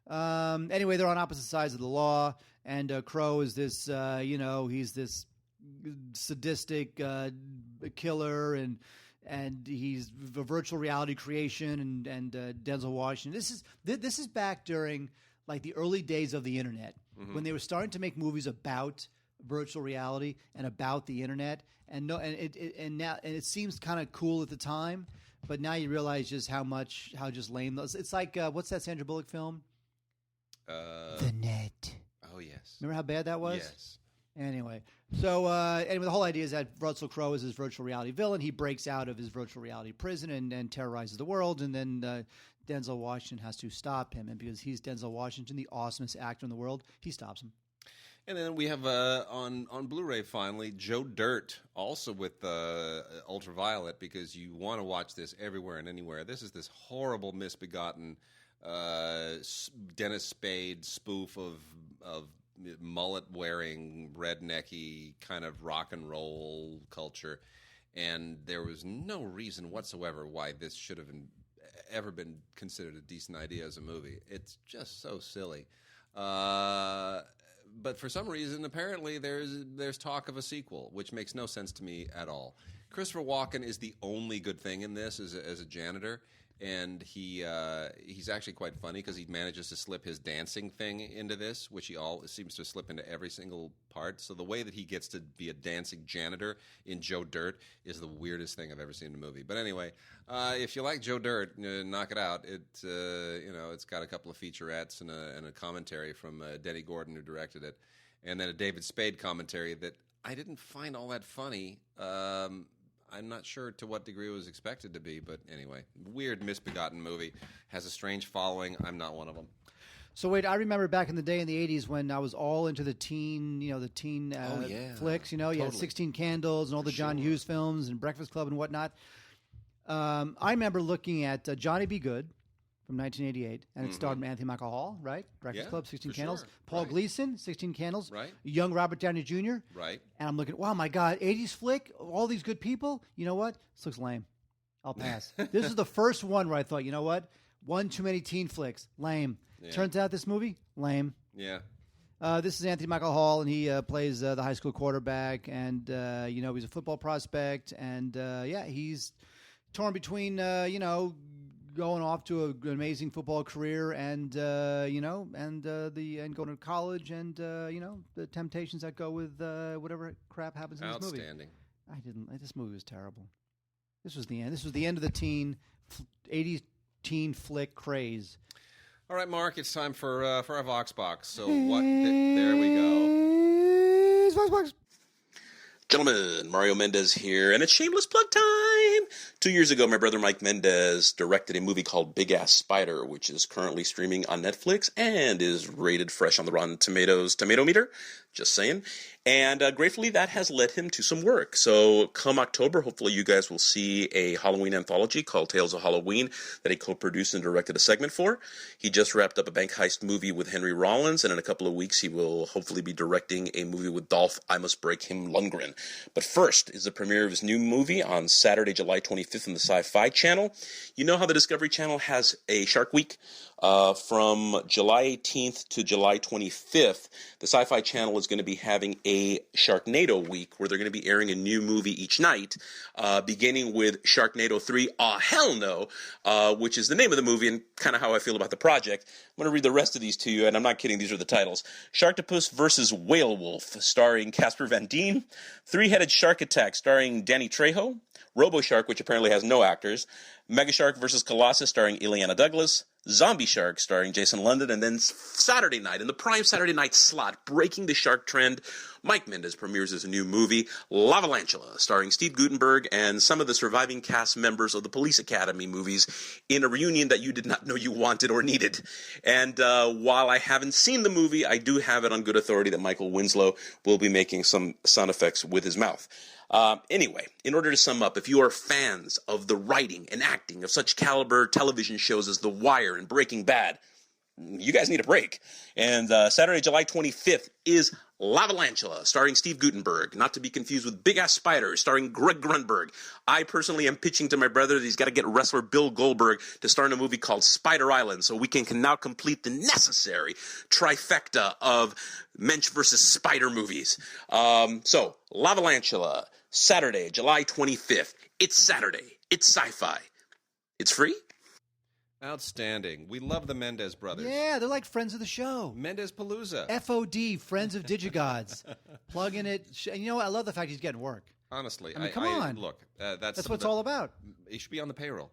C: Anyway, they're on opposite sides of the law, and Crowe is this, he's this sadistic killer, and he's a virtual reality creation, and Denzel Washington. This is back during like the early days of the internet, when they were starting to make movies about virtual reality and about the internet, and it seems kind of cool at the time. But now you realize just how just lame those. It's like what's that Sandra Bullock film? The Net.
B: Oh yes.
C: Remember how bad that was?
B: Yes.
C: Anyway, the whole idea is that Russell Crowe is his virtual reality villain. He breaks out of his virtual reality prison and terrorizes the world, and then Denzel Washington has to stop him. And because he's Denzel Washington, the awesomest actor in the world, he stops him.
B: And then we have on Blu-ray finally Joe Dirt, also with Ultraviolet, because you want to watch this everywhere and anywhere. This is this horrible, misbegotten Dennis Spade spoof of mullet-wearing, rednecky kind of rock and roll culture, and there was no reason whatsoever why this should have ever been considered a decent idea as a movie. It's just so silly. But for some reason, apparently, there's talk of a sequel, which makes no sense to me at all. Christopher Walken is the only good thing in this as a janitor, and he's actually quite funny because he manages to slip his dancing thing into this, which he seems to slip into every single part. So the way that he gets to be a dancing janitor in Joe Dirt is the weirdest thing I've ever seen in a movie. But anyway, if you like Joe Dirt, knock it out. It's got a couple of featurettes and a commentary from Denny Gordon, who directed it, and then a David Spade commentary that I didn't find all that funny. I'm not sure to what degree it was expected to be, but anyway, weird, misbegotten movie. Has a strange following. I'm not one of them.
C: So wait, I remember back in the day in the 80s when I was all into the teen flicks. You had 16 Candles and all the John Hughes films and Breakfast Club and whatnot. I remember looking at Johnny Be Good from 1988, and it starred Anthony Michael Hall, right? Breakfast Club, 16
B: for
C: Candles.
B: sure.
C: Paul
B: Right.
C: Gleason, 16 Candles.
B: Right.
C: Young Robert Downey Jr.
B: Right.
C: And I'm looking, wow, my God, 80s flick, all these good people. You know what? This looks lame. I'll pass. This is the first one where I thought, you know what? One too many teen flicks. Lame.
B: Yeah.
C: Turns out this movie, lame.
B: Yeah.
C: This is Anthony Michael Hall, and he plays the high school quarterback, and he's a football prospect, and he's torn between going off to an amazing football career and going to college, and the temptations that go with whatever crap happens in this movie.
B: Outstanding.
C: This movie was terrible. This was the end. This was the end of the 80s teen flick craze.
B: All right, Mark, it's time for our Vox Box. So there we go.
C: Vox Box.
E: Gentlemen, Mario Mendez here, and it's shameless plug time! 2 years ago, my brother Mike Mendez directed a movie called Big Ass Spider, which is currently streaming on Netflix and is rated fresh on the Rotten Tomatoes tomato meter. Just saying. And gratefully, that has led him to some work. So come October, hopefully you guys will see a Halloween anthology called Tales of Halloween that he co-produced and directed a segment for. He just wrapped up a bank heist movie with Henry Rollins, and in a couple of weeks he will hopefully be directing a movie with Dolph I Must Break Him Lundgren. But first is the premiere of his new movie on Saturday, July 25th on the Sci-Fi Channel. You know how the Discovery Channel has a Shark Week? From July 18th to July 25th, the Sci-Fi Channel is going to be having a Sharknado week where they're going to be airing a new movie each night, beginning with Sharknado 3, Aw Hell No, which is the name of the movie and kind of how I feel about the project. I'm going to read the rest of these to you, and I'm not kidding, these are the titles. Sharktopus vs. Whale Wolf, starring Casper Van Dien. Three-Headed Shark Attack, starring Danny Trejo. Robo Shark, which apparently has no actors. Mega Shark vs. Colossus, starring Ileana Douglas. Zombie Shark, starring Jason London. And then Saturday night, in the prime Saturday night slot, breaking the shark trend, Mike Mendez premieres his new movie, Lavalantula, starring Steve Guttenberg and some of the surviving cast members of the Police Academy movies in a reunion that you did not know you wanted or needed. And while I haven't seen the movie, I do have it on good authority that Michael Winslow will be making some sound effects with his mouth. Anyway, in order to sum up, if you are fans of the writing and acting of such caliber television shows as The Wire and Breaking Bad, you guys need a break. And Saturday, July 25th is Lavalantula, starring Steve Guttenberg, not to be confused with Big Ass Spider, starring Greg Grunberg. I personally am pitching to my brother that he's got to get wrestler Bill Goldberg to star in a movie called Spider Island so we can now complete the necessary trifecta of Mensch versus Spider movies. So, Lavalantula, Saturday, July 25th. It's Saturday. It's sci-fi. It's free.
B: Outstanding. We love the Mendez brothers.
C: Yeah, they're like friends of the show.
B: Mendez Palooza.
C: FOD, Friends of Digigods. Plugging it. You know what? I love the fact he's getting work.
B: Honestly,
C: I mean, come on.
B: Look, that's
C: what it's all about.
B: He should be on the payroll.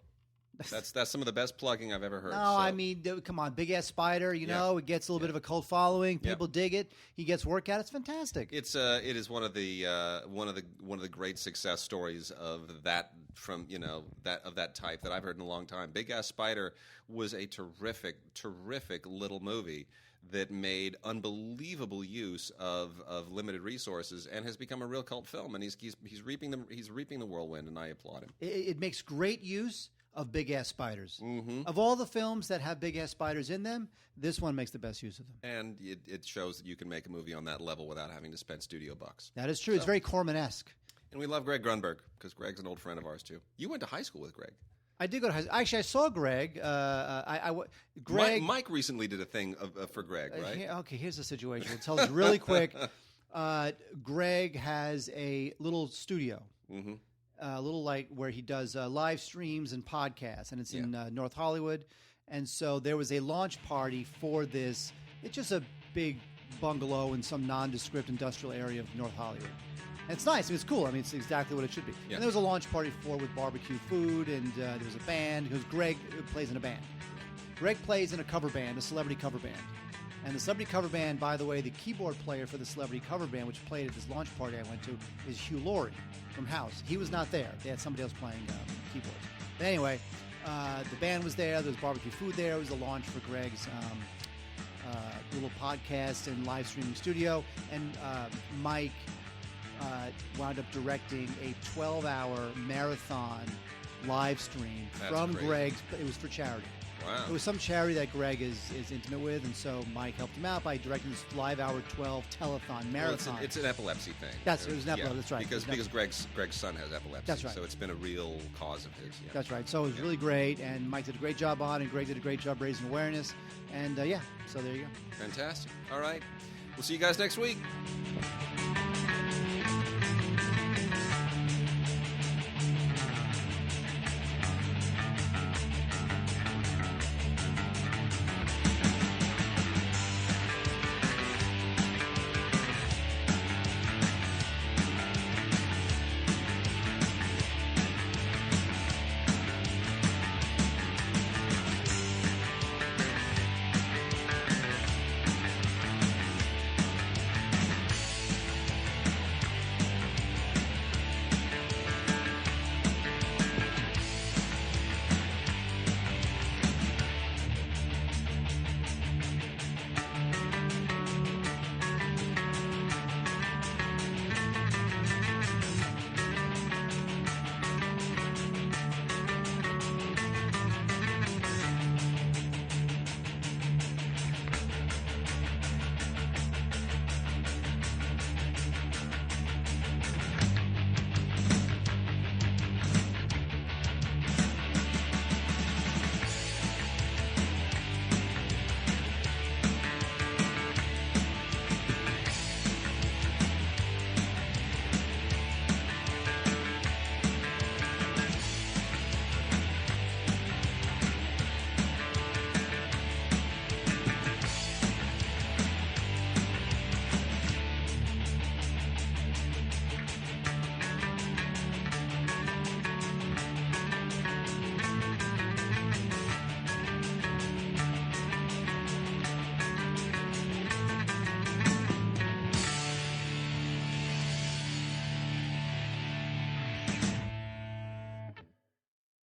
B: That's some of the best plugging I've ever heard.
C: No,
B: so.
C: I mean, come on, Big Ass Spider. You know, it gets a little bit of a cult following. People dig it. He gets work out. It's fantastic.
B: It is one of the great success stories of that that type that I've heard in a long time. Big Ass Spider was a terrific little movie that made unbelievable use of limited resources and has become a real cult film. And he's reaping the whirlwind, and I applaud him.
C: It makes great use of big-ass spiders.
B: Mm-hmm.
C: Of all the films that have big-ass spiders in them, this one makes the best use of them.
B: And it shows that you can make a movie on that level without having to spend studio bucks.
C: That is true. It's very Corman-esque.
B: And we love Greg Grunberg, because Greg's an old friend of ours, too. You went to high school with Greg.
C: I did go to high school. Actually, I saw Greg. Greg.
B: Mike recently did a thing for Greg, right?
C: Here's the situation. We'll tell this really quick. Greg has a little studio. Mm-hmm. A little like where he does live streams and podcasts, and it's in North Hollywood. And so there was a launch party for this. It's just a big bungalow in some nondescript industrial area of North Hollywood. And it's nice. I mean, it's cool. I mean, it's exactly what it should be. Yeah. And there was a launch party with barbecue food, and there was a band because Greg plays in a band. Greg plays in a cover band, a celebrity cover band. And the celebrity cover band, by the way, the keyboard player for the celebrity cover band, which played at this launch party I went to, is Hugh Laurie from House. He was not there. They had somebody else playing keyboards. But anyway, the band was there. There was barbecue food there. It was a launch for Greg's little podcast and live streaming studio. And Mike wound up directing a 12-hour marathon live stream from
B: crazy.
C: Greg's. It was for charity.
B: Wow.
C: It was some charity that Greg is intimate with, and so Mike helped him out by directing this live hour 12 telethon marathon.
B: Well, it's an epilepsy thing.
C: It was an epilepsy. That's right.
B: Because Greg's son has epilepsy.
C: That's right.
B: So it's been a real cause of his. Yeah.
C: That's right. So it was really great, and Mike did a great job on it, and Greg did a great job raising awareness, and so there you go.
B: Fantastic. All right. We'll see you guys next week.